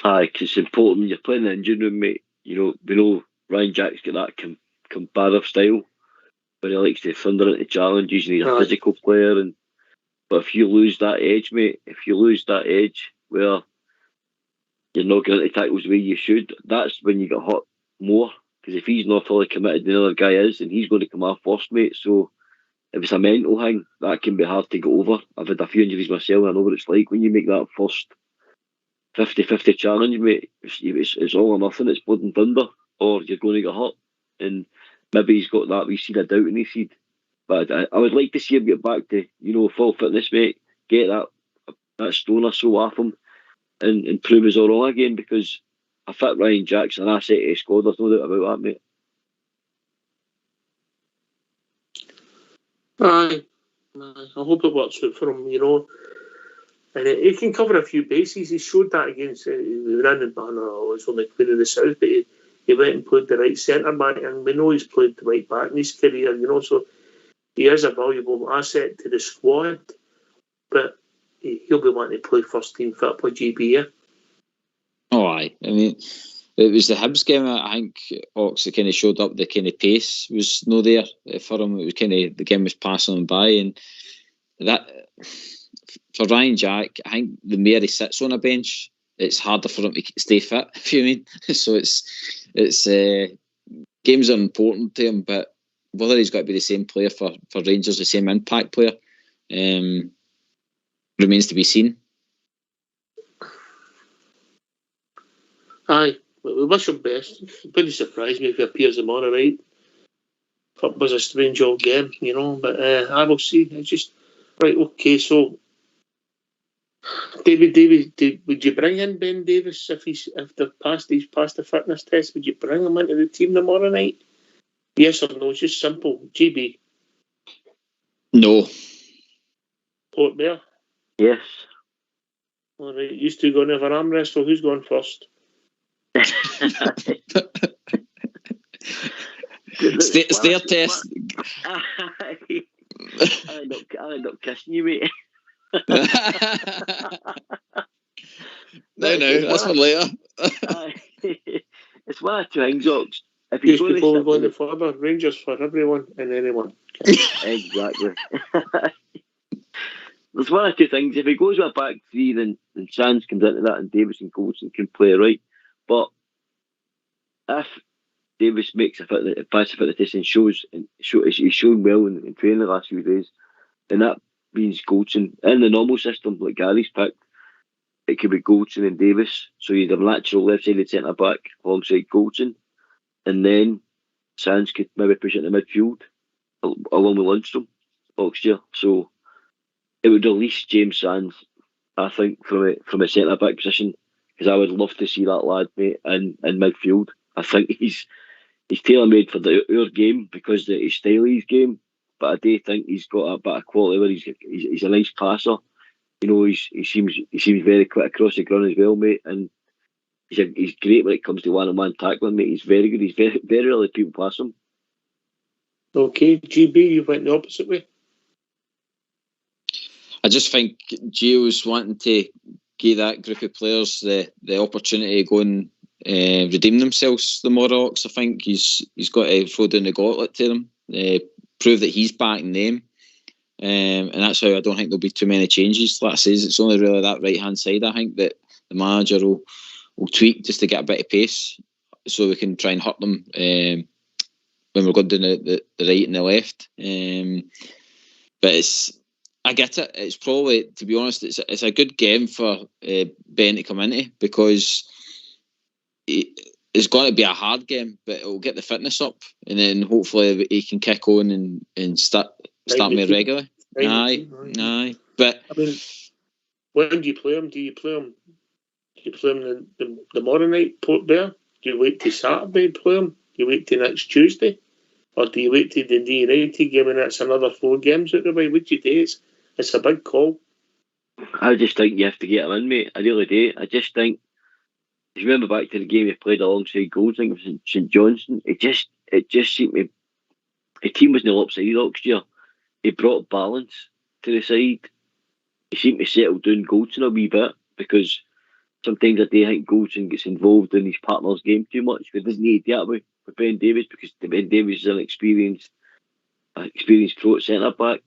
Aye, because it's important. You're playing the engine room, mate. We know Ryan Jack's got that combative style, but he likes to thunder into challenges, and he's a physical player. But if you lose that edge, mate, where you're not getting into tackles the way you should, that's when you get hurt more. Because if he's not fully committed, the other guy is, and he's going to come off first, mate. So if it's a mental thing, that can be hard to get over. I've had a few injuries myself, and I know what it's like when you make that first 50-50 challenge, mate. It's all or nothing. It's blood and thunder, or you're going to get hurt. And maybe he's got that wee seed of doubt in his seed. But I would like to see him get back to full fitness, mate. Get that stone or so off him and prove us all wrong again, because a fit Ryan Jack's an asset to the squad, there's no doubt about that, mate. Aye. I hope it works out for him, And he can cover a few bases. He showed that against the running banner. It was only Queen of the South, but he went and played the right centre back, and we know he's played the right back in his career, so he is a valuable asset to the squad, but he'll be wanting to play first team football, GB, yeah? Oh, aye. I mean, it was the Hibs game, I think, Ox, that kind of showed up, the kind of pace was no there for him. It was kind of, the game was passing him by, and that, for Ryan Jack, I think the more he sits on a bench, it's harder for him to stay fit, if you mean. So it's games are important to him, but whether he's got to be the same player for Rangers, the same impact player, remains to be seen. Aye, we wish him best. It wouldn't surprise me if he appears tomorrow night. It was a strange old game, but I will see. It's just, right, okay, so David, would you bring in Ben Davis if he's passed the fitness test? Would you bring him into the team tomorrow night? Yes or no? It's just simple. GB. No. Port Bear. Yes. All right. You two going to have an arm wrestle. Who's going first? Stair test. I end up kissing you, mate. No, that's for later. It's one of two things, Ox. If Just before we go any further, Rangers for everyone and anyone. Exactly. There's one of two things. If he goes with a back three, then Sands comes into that and Davis and Goldson can play right. But if Davis makes a passive test and he's shown well in training the last few days, then that means Goldson in the normal system like Gary's picked. It could be Goldson and Davis, so you'd have natural left-sided centre back alongside Goldson, and then Sands could maybe push it in the midfield along with Lundstrom next year. So it would release James Sands, I think, from a centre back position, because I would love to see that lad, mate, in midfield. I think he's tailor made for our game because of his style of his game. But I do think he's got a bit of quality where he's a nice passer. He seems very quick across the ground as well, mate. And he's great when it comes to one-on-one tackling, mate. He's very good. He's very, very rarely people pass him. Okay, GB, you went the opposite way. I just think Gio's wanting to give that group of players the opportunity to go and redeem themselves tomorrow. I think he's got to throw down the gauntlet to them, prove that he's backing them. And that's how I don't think there'll be too many changes. Like I says, it's only really that right-hand side, I think, that the manager will tweak just to get a bit of pace so we can try and hurt them when we're going down the right and the left. But I get it. It's probably, to be honest, it's a good game for Ben to come into, because it's going to be a hard game, but it'll get the fitness up, and then hopefully he can kick on and start more regularly. Aye. But I mean, when do you play him? Do you play him the morning night, Port Bear? Do you wait till Saturday and play him? Do you wait till next Tuesday? Or do you wait till the United game and that's another 4 games out the way? What do you do? It's a big call. I just think you have to get him in, mate. I really do. I just think, if you remember back to the game he played alongside Gold, I think it was St Johnstone, it just seemed to, the team was no upside last year. He brought balance to the side. He seemed to settle down Goldson a wee bit, because sometimes I do think Goldson gets involved in his partner's game too much. But it doesn't need to be that way with Ben Davies, because Ben Davies is an experienced pro centre back.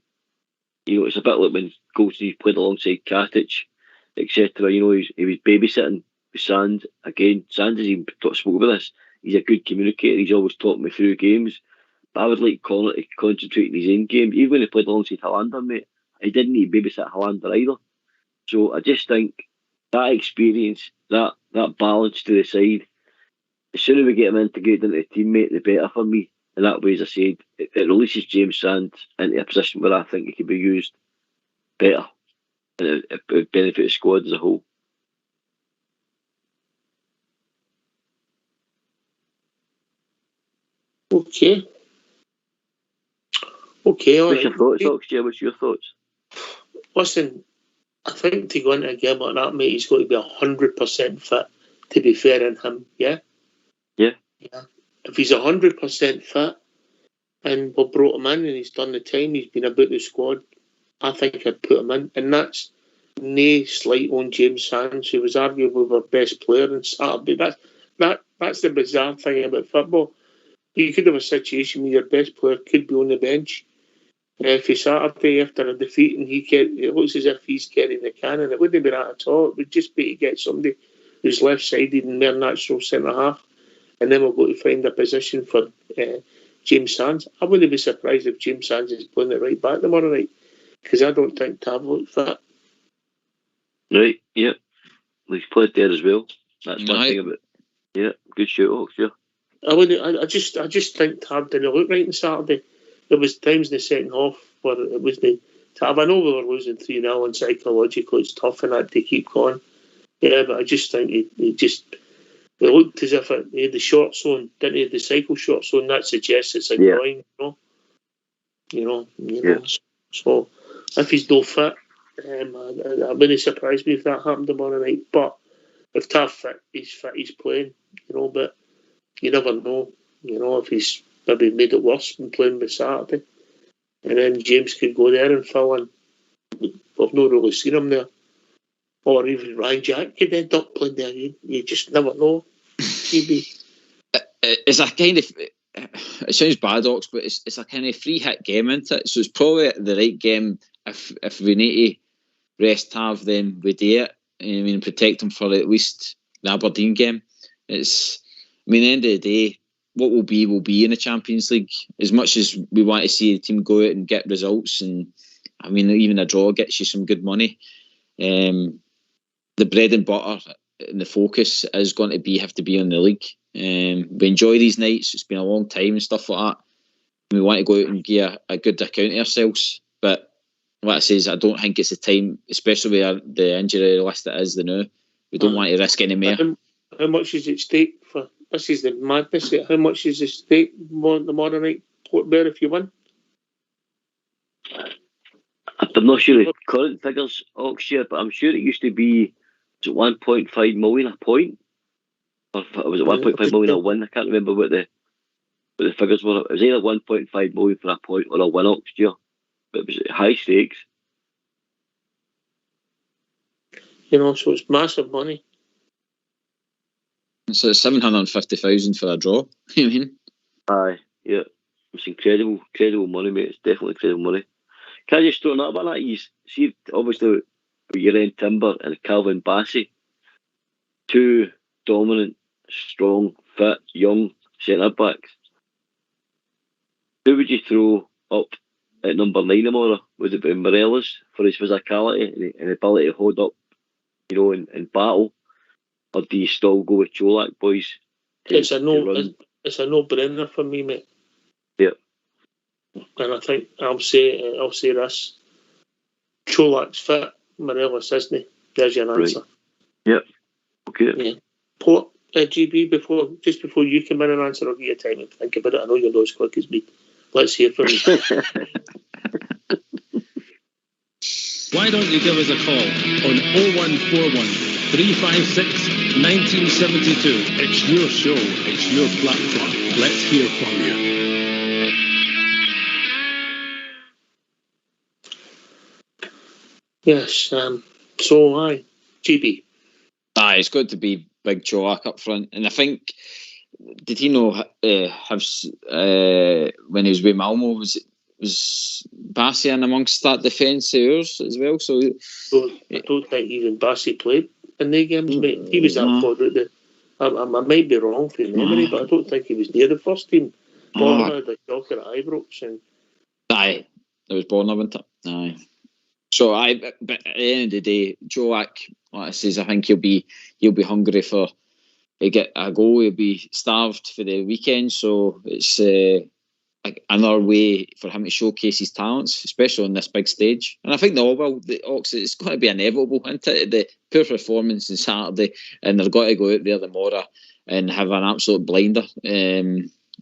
It's a bit like when Goldson played alongside Katic, etc. He was babysitting with Sands. Again, Sands has even spoke about this. He's a good communicator. He's always talking me through games. But I would like Connor to concentrate in his own game. Even when he played alongside Hollander, mate, he didn't need to babysit Hollander either. So I just think that experience, that balance to the side, the sooner we get him integrated into the team, mate, the better for me. And that way, as I said, it releases James Sands into a position where I think he could be used better and it would benefit the squad as a whole. Okay. What's your thoughts, Oxjay? What's your thoughts? Listen, I think to go into a game like that, mate, he's got to be 100% fit, to be fair in him, yeah? Yeah. If he's 100% fit and we brought him in and he's done the time, he's been about the squad, I think I'd put him in. And that's no slight on James Sands, who was arguably our best player on Saturday. That's the bizarre thing about football. You could have a situation where your best player could be on the bench for Saturday after a defeat, and it looks as if he's carrying the can, and it wouldn't be that at all. It would just be to get somebody who's left-sided and more natural centre-half, and then we'll go to find a position for James Sands. I wouldn't be surprised if James Sands is playing it right back tomorrow night, because I don't think Tav looked fit. Right, yeah. He's played there as well. That's one thing about it. Yeah, good shout, Ox, yeah. I just think Tav didn't look right on Saturday. There was times in the second half where it was the Tav. I know we were losing 3-0 and psychologically it's tough and that to keep going. Yeah, but I just think it looked as if he had the short zone, didn't he? The cycle short zone, that suggests it's a groin, you know. So if he's no fit, it wouldn't surprise me if that happened tomorrow night. But if Tav fit, he's playing, you know, but you never know, you know, if he's maybe made it worse than playing with Saturday. And then James could go there and fill in. We've not really seen him there. Or even Ryan Jack could end up playing there. You just never know. It's a kind of, it sounds bad, Ox, but it's a kind of free hit game, isn't it? So it's probably the right game. If we need to rest Tav, then we do it. I mean, protect him for at least the Aberdeen game. At the end of the day, what will be in the Champions League. As much as we want to see the team go out and get results, and I mean, even a draw gets you some good money. The bread and butter and the focus is going to have to be on the league. We enjoy these nights. It's been a long time and stuff like that. We want to go out and give a good account of ourselves. But what I say is, I don't think it's the time, especially with the injury list that is the now. We don't want to risk any more. How much is at stake for? This is the madness. How much is at stake tomorrow night, Port Bear, if you win? I'm not sure the current figures, Oxshire, but I'm sure it used to be 1.5 million a point, or was it 1.5 million a win? I can't remember what the figures were. It was either 1.5 million for a point or a win, Oxshire, but it was high stakes. You know, so it's massive money. So it's 750,000 for a draw. You mean? Aye, yeah, it's incredible money, mate. It's definitely incredible money. Can I just throw another one at you? See, obviously, your end Timber and Calvin Bassey, two dominant, strong, fit, young centre backs. Who would you throw up at number 9 tomorrow? Would it be Morelos for his physicality and ability to hold up, you know, in battle, or do you still go with Čolak, boys? It's a no-brainer for me, mate. Yeah. And I think I'll say this: Čolak's fit, Morelos isn't. There's your answer. Right. Yep. Okay. Yeah. Port GB, before you come in and answer, I'll give you time to think about it. I know you're not as quick as me. Let's hear from you. Why don't you give us a call on 0141 356 1972? It's your show, it's your platform. Let's hear from you. Yes, so aye, GB. Aye, it's got to be Big Čolak up front. And I think, did he know when he was with Malmo, was Bassey in amongst that defence of yours as well? So I don't think even Bassey played in the games, mate. He was that forward. I might be wrong for memory, but I don't think he was near the first team. Borna had a shocker at Ibrox. Aye, it was Borna, wasn't it? Aye. So but at the end of the day, Čolak, like I says, I think he'll be hungry to get a goal. He'll be starved for the weekend. So it's another way for him to showcase his talents, especially on this big stage. And I think they all will. The Ox, it's going to be inevitable, isn't it? The poor performance on Saturday, and they're going to go out there tomorrow and have an absolute blinder.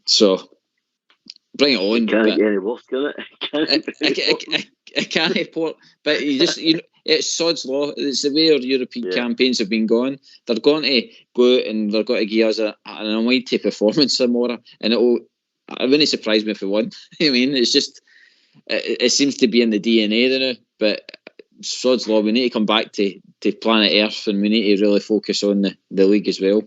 So bring it on. Can't get any worse, can it? It can't report, but it's sod's law. It's the way our European campaigns have been going. They're going to go out and they're going to give us an almighty performance tomorrow, and it wouldn't surprise me if we won. I mean, it's just it seems to be in the DNA now. But sod's law, we need to come back to planet Earth, and we need to really focus on the league as well.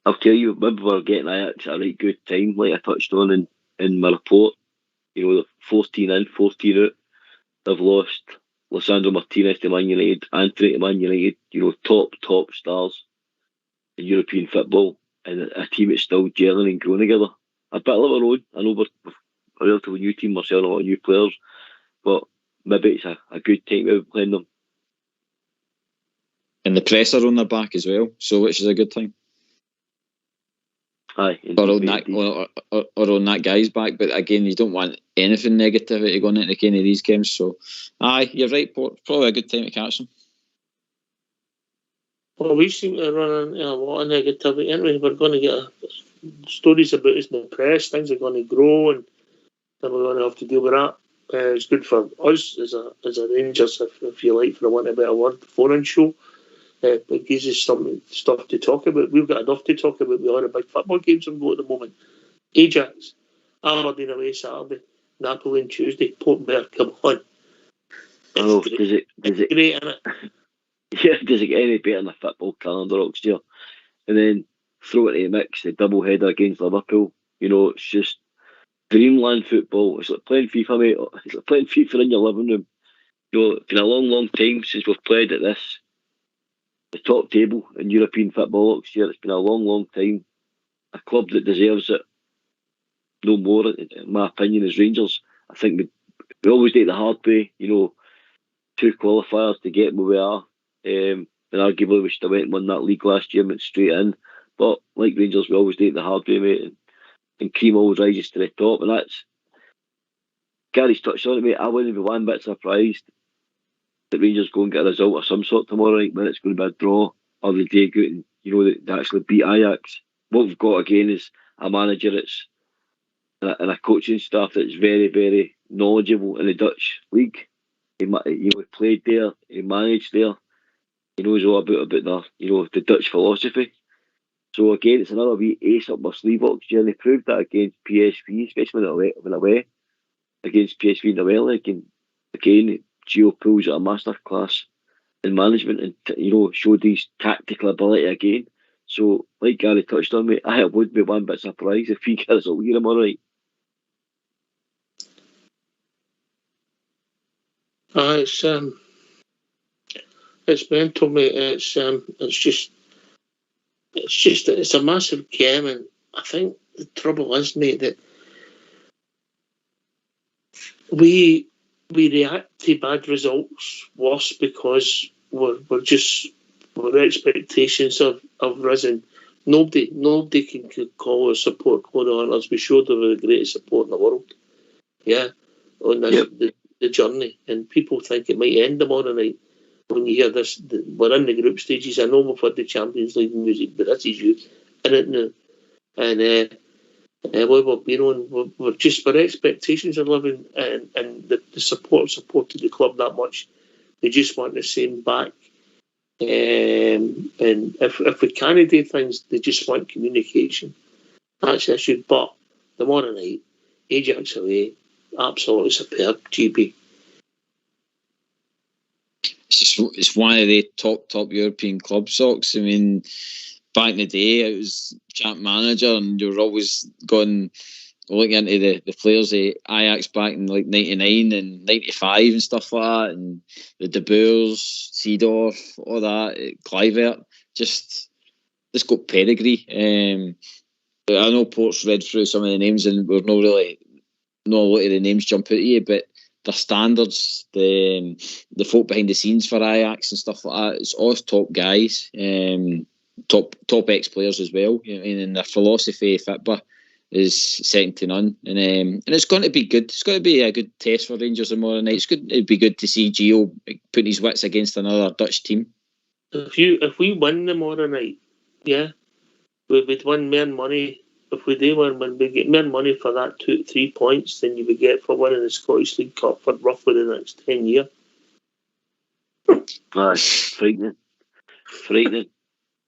I'll tell you, maybe we're getting Ajax at a right good time, like I touched on in my report. You know, they're 14 in, 14 out. They've lost Lisandro Martinez to Man United, Anthony to Man United, you know, top stars in European football, and a team that's still gelling and growing together. A bit of our own. I know we're a relatively new team, we're selling a lot of new players, but maybe it's a good time to be playing them. And the press are on their back as well, so which is a good thing. Aye, or on that guy's back, but again, you don't want anything negativity going into any of these games. So, aye, you're right, Port. Probably a good time to catch them. Well, we seem to run into a lot of negativity, aren't we? We're going to get stories about us in the press. Things are going to grow, and then we're going to have to deal with that. It's good for us as a Rangers, if you like, for want of a better word, phone-in show. It gives us some stuff to talk about. We've got enough to talk about with all the big football games on go at the moment. Ajax, Aberdeen away Saturday, Napoli on Tuesday, Portmere, come on. Oh, does it great, isn't it? Yeah, does it get any better than a football calendar, Oxdear? And then throw it into the mix, the double header against Liverpool. You know, it's just dreamland football. It's like playing FIFA, mate. It's like playing FIFA in your living room. You know, it's been a long time since we've played at this. The top table in European football next year. It's been a long time. A club that deserves it no more, in my opinion, is Rangers. I think we always take the hard way, you know, 2 qualifiers to get where we are. And arguably we should have went and won that league last year and went straight in. But like Rangers, we always take the hard way, mate, and cream always rises to the top. And that's Gary's touched on it, mate. I wouldn't be one bit surprised that Rangers go and get a result of some sort tomorrow night, when it's going to be a draw, or the day go and, you know, they actually beat Ajax. What we've got again is a manager that's and a coaching staff that's very, very knowledgeable in the Dutch league. He played there, he managed there, he knows all about the Dutch philosophy. So again, it's another wee ace up my sleeve, and they proved that against PSV, especially when away against PSV in the Well League. And again, Gio pulls at a masterclass in management and showed his tactical ability again. So, like Gary touched on, me, I would be one bit surprised if he gets a lead him all right. It's mental, mate. It's a massive game, and I think the trouble is, mate, that we react to bad results worse because we're expectations have risen. Nobody can call us support going on us. We showed them the greatest support in the world. Yeah, on this, the journey, and people think it might end tomorrow night. When you hear this, we're in the group stages. I know we've had the Champions League music, but this is you in it now. And what we've been on, our expectations are living, and the supported the club that much. They just want the same back. And if we can't do things, they just want communication. That's the issue. But tomorrow night, Ajax away, absolutely superb, GB. It's one of the top European club socks. I mean, back in the day, it was champ manager, and you were always looking into the players of Ajax back in like 99 and 95 and stuff like that, and the De Boers, Seedorf, all that, Kluivert, just got pedigree. I know Port's read through some of the names, and we're not a lot of the names jump out at you, but their standards, the folk behind the scenes for Ajax and stuff like that, it's all top guys, top ex-players as well. You know, and their philosophy of football is second to none, and it's going to be good. It's going to be a good test for Rangers tomorrow night. It'd be good to see Gio putting his wits against another Dutch team. If we win tomorrow night, yeah, we'd win more money. If we do win, we get more money for that 2-3 points than you would get for winning the Scottish League Cup for roughly the next 10 years. That's frightening.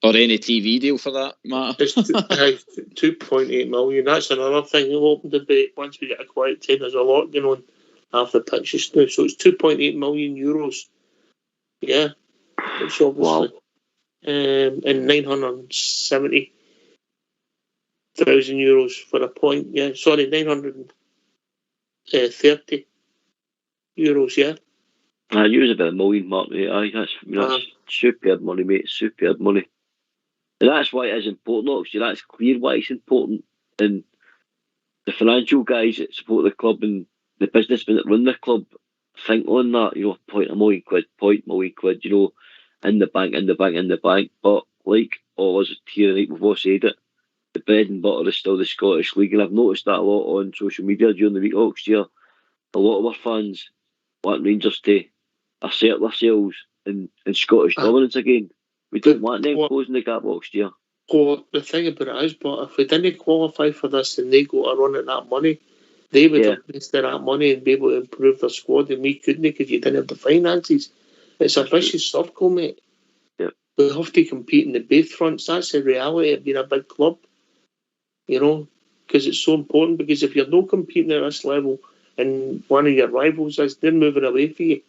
Or any TV deal for that matter. It's 2.8 million. That's another thing. We'll open debate once we get a quiet time. There's a lot going on off the pitches now. So it's 2.8 million euros. Yeah. It's obviously. Wow. And 970,000 euros for a point. Yeah. Sorry, 930 euros. Yeah. I use about $1 million, Mark. Aye, that's superb money, mate. Superb money. And that's why it is important, obviously. That's clear why it's important. And the financial guys that support the club and the businessmen that run the club think on that, £1 million, £1 million, in the bank. But like all us here tonight, we've all said it, the bread and butter is still the Scottish League. And I've noticed that a lot on social media during the week, Oxford. A lot of our fans want Rangers to assert themselves in Scottish dominance again. We don't want them closing the gap, Oxford. Well, the thing about it is, but if we didn't qualify for this and they go to run at that money, they would have wasted that money and be able to improve their squad, and we couldn't because you didn't have the finances. It's a vicious circle, mate. Yep. We have to compete in the both fronts. That's the reality of being a big club, because it's so important. Because if you're not competing at this level and one of your rivals is, they're moving away from you.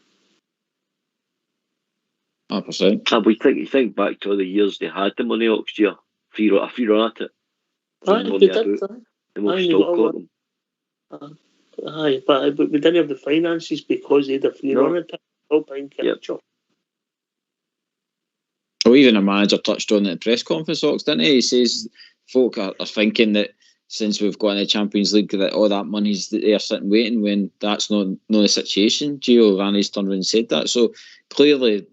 100%. And we think back to the years they had the money, Oxford. Free run at it. Aye, they did. And we'll still caught them. Aye, but we didn't have the finances because they had a free run at it. Well, even a manager touched on it at the press conference, Ox, didn't he? He says folk are thinking that since we've got in the Champions League that all that money's there sitting waiting, when that's not the situation. Gio Vanni's turned around and said that. So clearly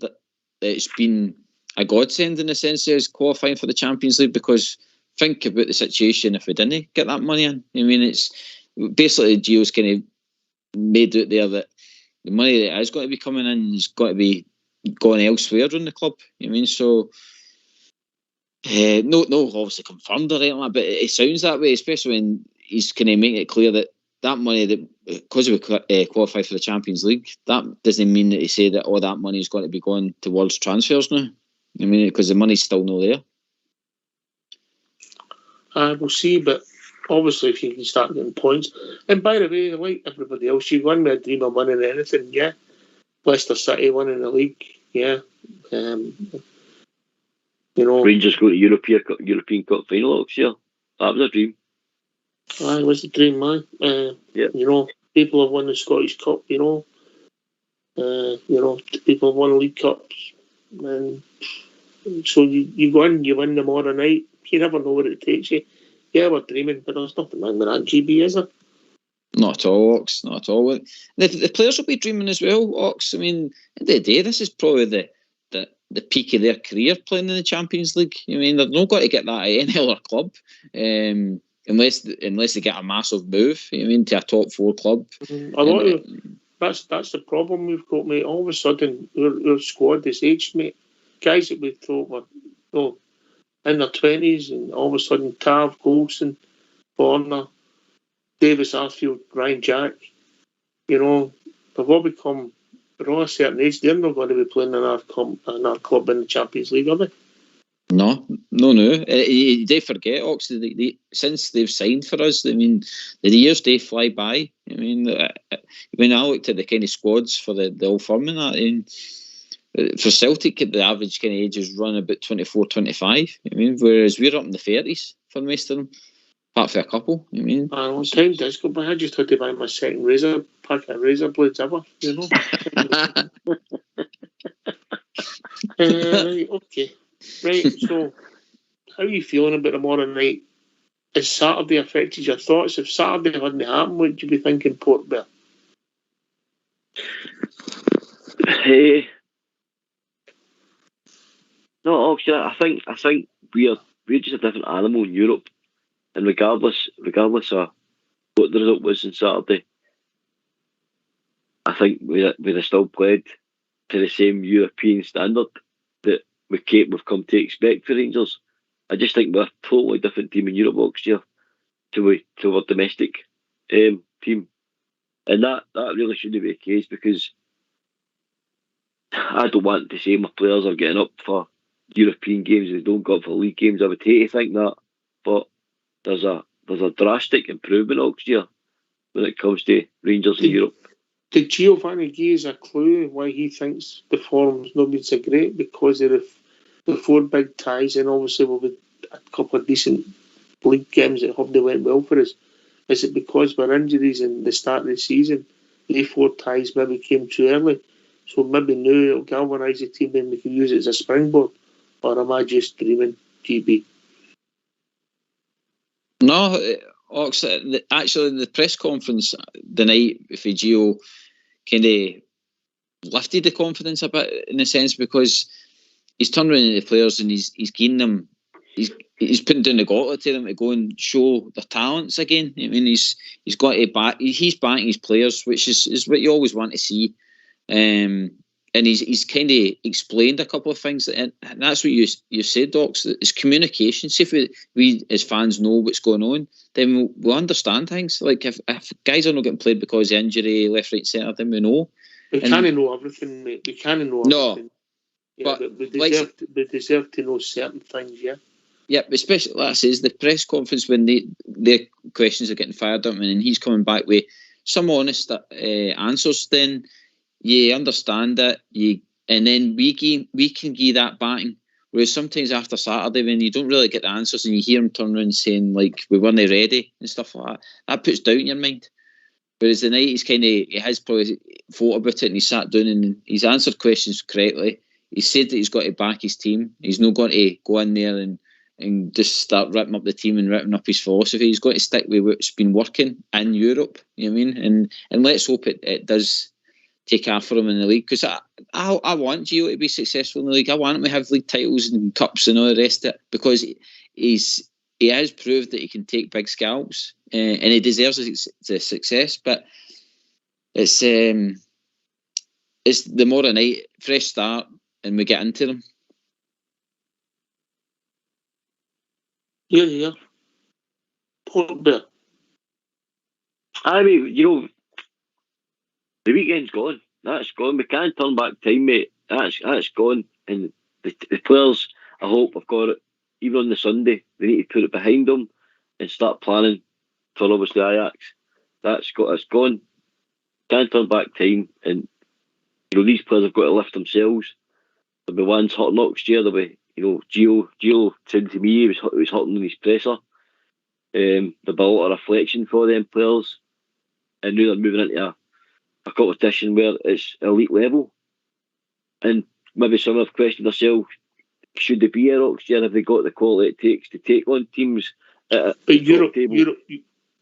it's been a godsend in the sense of qualifying for the Champions League, because think about the situation if we didn't get that money in. I mean, it's basically Gio's kind of made it there that the money that is going to be coming in is going to be going elsewhere in the club. I mean, so no, obviously confirmed or anything like that, but it sounds that way, especially when he's kind of making it clear that money, that because we qualify for the Champions League, that doesn't mean that he say that all that money is going to be going towards transfers now. I mean, because the money's still not there. We'll see, but obviously if you can start getting points. And by the way, like everybody else, you won me a dream of winning anything, yeah. Leicester City winning the league, yeah. Rangers go to European Cup final next year. That was a dream. Aye, it was a dream, man. People have won the Scottish Cup, people have won League Cups. And so you win tomorrow night. You never know what it takes you. Yeah, we're dreaming, but there's nothing wrong with that, GB, is there? Not at all, Ox. Not at all. The players will be dreaming as well, Ox. I mean, at the end of the day, this is probably the peak of their career playing in the Champions League. I mean, they're not going to get that at any other club, unless they get a massive move. I mean, to a top 4 club. That's the problem we've got, mate. All of a sudden, our squad is aged, mate. Guys that we thought were in their 20s, and all of a sudden, Tav, Golson, Borna, Davis, Arfield, Ryan Jack, they've all become, they're all a certain age. They're not going to be playing in our club in the Champions League, are they? No. They forget, Ox, since they've signed for us, I mean, the years, they fly by. I mean, when I looked at the kind of squads for the Old Firm and that, and for Celtic, the average kind of age is run about 24, 25. I mean, whereas we're up in the 30s for most of them, apart from a couple. I mean, time does go by. I just had to buy my second pack of razor blades ever, Right, okay. Right, so how are you feeling about tomorrow night? Has Saturday affected your thoughts? If Saturday hadn't happened, would you be thinking Port Vale? No, actually, I think we're just a different animal in Europe. and regardless of what the result was on Saturday, I think we'd have still played to the same European standard that we've come to expect for Rangers. I just think we're a totally different team in Europe next year to our domestic team, and that really shouldn't be the case, because I don't want to say my players are getting up for European games and they don't go up for league games. I would hate to think that, but there's a drastic improvement next year when it comes to Rangers in Europe. Did Giovanni give us a clue why he thinks the form's not been so great? Because of the 4 big ties, and obviously we've had a couple of decent league games that hardly went well for us. Is it because we're injuries in the start of the season? The 4 ties maybe came too early. So maybe now it'll galvanise the team and we can use it as a springboard. Or am I just dreaming, GB? No, Ox, actually in the press conference the night, if Gio kind of lifted the confidence a bit, in a sense, because he's turned around to the players and he's getting them, he's putting down the gauntlet to them to go and show their talents again. I mean, he's got to he's backing his players, which is what you always want to see. And he's kind of explained a couple of things, and that's what you said, Docs. It's communication. See, if we as fans know what's going on, then we'll understand things. Like if guys are not getting played because of injury, left, right, centre, then we know. We can't know everything, mate. We can't know everything. No, but we deserve to know certain things, yeah. Yeah, especially, like I says, the press conference when their questions are getting fired at him and he's coming back with some honest answers, then you understand it, and then we can give that backing. Whereas sometimes after Saturday, when you don't really get the answers and you hear him turn around saying like we weren't ready and stuff like that puts doubt in your mind. Whereas the night he has probably thought about it and he sat down and he's answered questions correctly. He said that he's got to back his team. He's not going to go in there and just start ripping up the team and ripping up his philosophy. He's got to stick with what's been working in Europe. You know what I mean? And let's hope it does take off for him in the league, because I want Gio to be successful in the league. I want him to have league titles and cups and all the rest of it, because he has proved that he can take big scalps, and he deserves the success. But it's the tomorrow night, fresh start, and we get into them. Yeah. Port Bear. I mean, the weekend's gone. That's gone. We can't turn back time, mate. That's gone. And the players, I hope, have got it. Even on the Sunday, they need to put it behind them and start planning for obviously Ajax. It's gone. Can't turn back time. And these players have got to lift themselves. There'll be ones hurt next year. There'll be Gio said to me he was hurting in his presser. There'll be a lot of reflection for them players. And now they're moving into a competition where it's elite level, and maybe some have questioned themselves, should they be here next year? Have they got the quality it takes to take on teams at but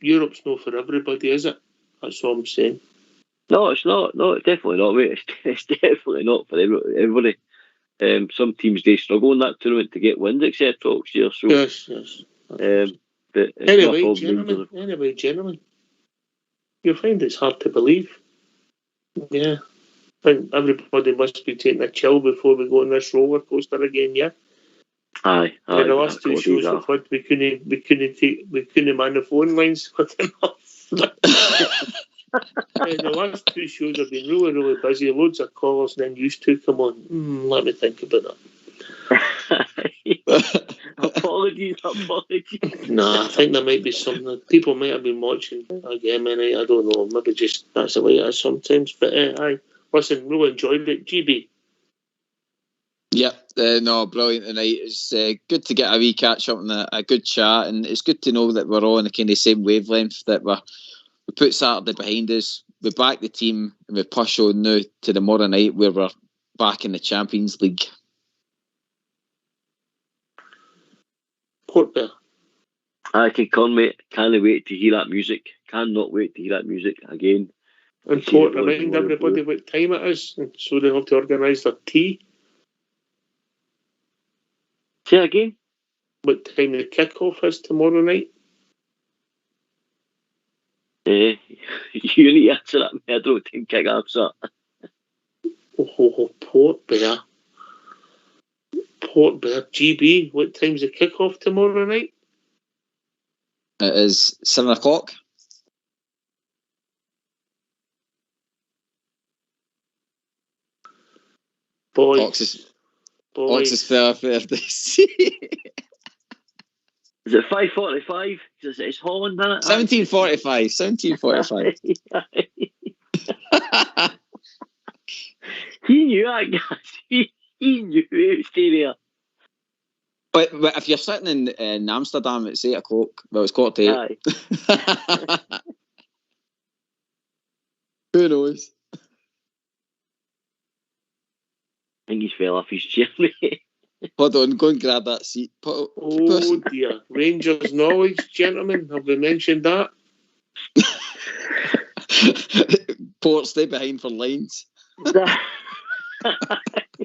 Europe's not for everybody, is it? That's what I'm saying. No, it's not. No, it's definitely not, mate. It's definitely not for everybody. Some teams, they struggle in that tournament to get wins, etc. next year. So, yes. But anyway, gentlemen, you'll find it's hard to believe. Yeah, I think everybody must be taking a chill before we go on this roller coaster again. Yeah. Aye. In the last 2 shows we've had, we couldn't man the phone lines quick enough. The last 2 shows have been really, really busy. Loads of callers, and then used to come on. Let me think about that. Apologies. Nah, I think there might be something. People might have been watching again, man. I don't know. Maybe just that's the way it is sometimes. But aye, listen, really enjoyed it. GB. Yep, no, brilliant tonight. It's good to get a wee catch up and a good chat, and it's good to know that we're all on the kind of same wavelength, that we put Saturday behind us, we back the team, and we push on now to tomorrow night where we're back in the Champions League. Port Bear. I can come, mate. Can't wait to hear that music. Cannot wait to hear that music again. And Port, remind everybody what time it is, and so they have to organise their tea. Say again? What time the kick-off is tomorrow night? You need to answer that medal team kick-off, sir. Port Bear. Port Bear. GB, what time's the kick-off tomorrow night? It is 7 o'clock. Boys. Ox is fair. Is it 5:45? It's Holland, isn't it? 17:45. He knew that, guys. He knew it would stay there. But if you're sitting in Amsterdam, it's 8 o'clock. Well, it's 7:45. Who knows? I think he's fell off his chair, mate. Hold on, go and grab that seat. Oh dear. Rangers knowledge, gentlemen. Have we mentioned that? Port, stay behind for lines.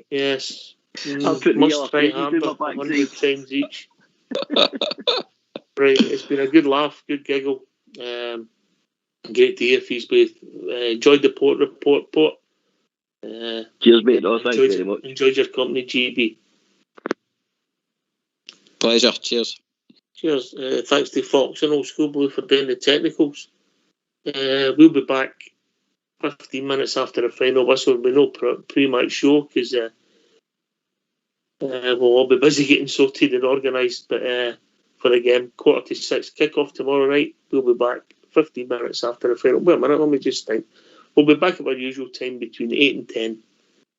Yes. I'll put Must try Hamper 100 times each. Right, it's been a good laugh, good giggle. Great to hear from you both. Enjoyed the Port report, Port. Cheers, mate. No, thanks very much. Enjoyed your company, GB. Pleasure. Cheers. Cheers. Thanks to Fox and Old School Blue for doing the technicals. We'll be back 15 minutes after the final whistle. There'll be no pre-match show because we'll all be busy getting sorted and organised. But for the game, 5:45 kick-off tomorrow night. We'll be back 15 minutes after the final. Wait a minute, let me just think. We'll be back at our usual time between 8 and 10.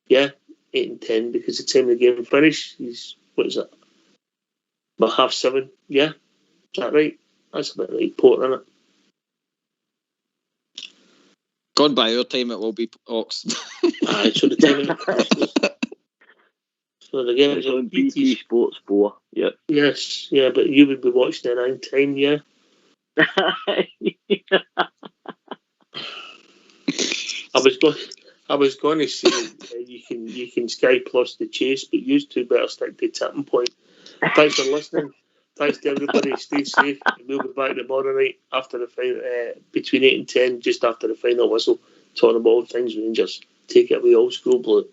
Yeah, 8 and 10 because the time the game finish is, what is it? About 7:30. Yeah, is that right? That's about right, Port, isn't it? Gone by our time, it will be Ox. Aye, so the time so the game is on BT Sports 4. Yep. Yes, yeah, but you would be watching it on time, yeah. I was going to say you can Sky Plus the chase, but you two better stick to Tipping Point. Thanks for listening. Thanks to everybody. Stay safe. We'll be back tomorrow night after the final, between 8 and 10, just after the final whistle, talking about all things Rangers. Take it away, Old School Blue.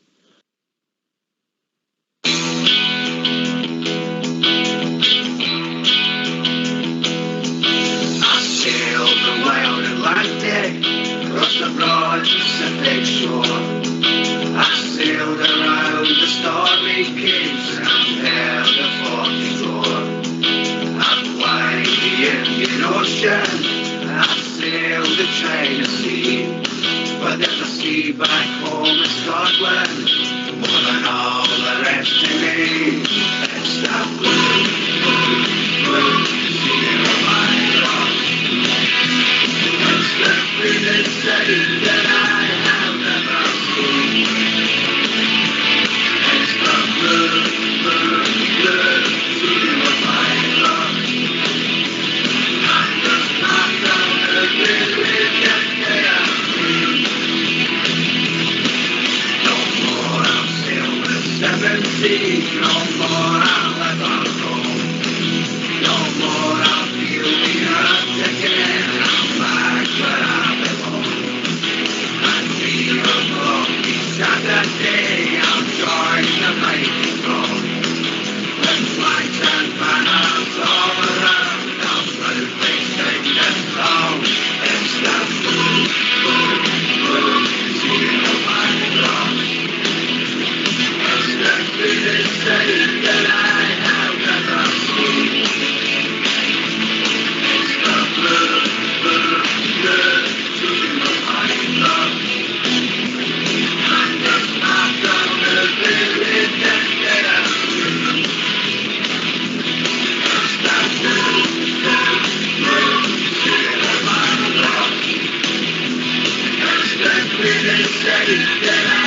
I sailed the wild Atlantic, across the broad Pacific shore. I sailed around the stormy capes and heard the 44. I flied the Indian Ocean, I sailed the China Sea. But there's a sea back home in Scotland, more than all the rest to me. It's that blue, blue, blue sea of my rock. It's the greatest city that I have ever seen. It's the blue, blue, blue sea of my rock. I'm just not gonna really get there. Seven seas, no more I'll ever roam. No more I'll feel the earth again. I'm back where I belong. And we will walk each Saturday. I'll join the mighty throng. With flags and banners all around, I'll proudly sing this song. It's the blue, blue, blue sea of my rock. The greatest city that I have ever seen. It's the blue, blue, blue sea of my love. I'm just not gonna really get there. It's the blue, blue, blue sea of my love. It's the greatest city that I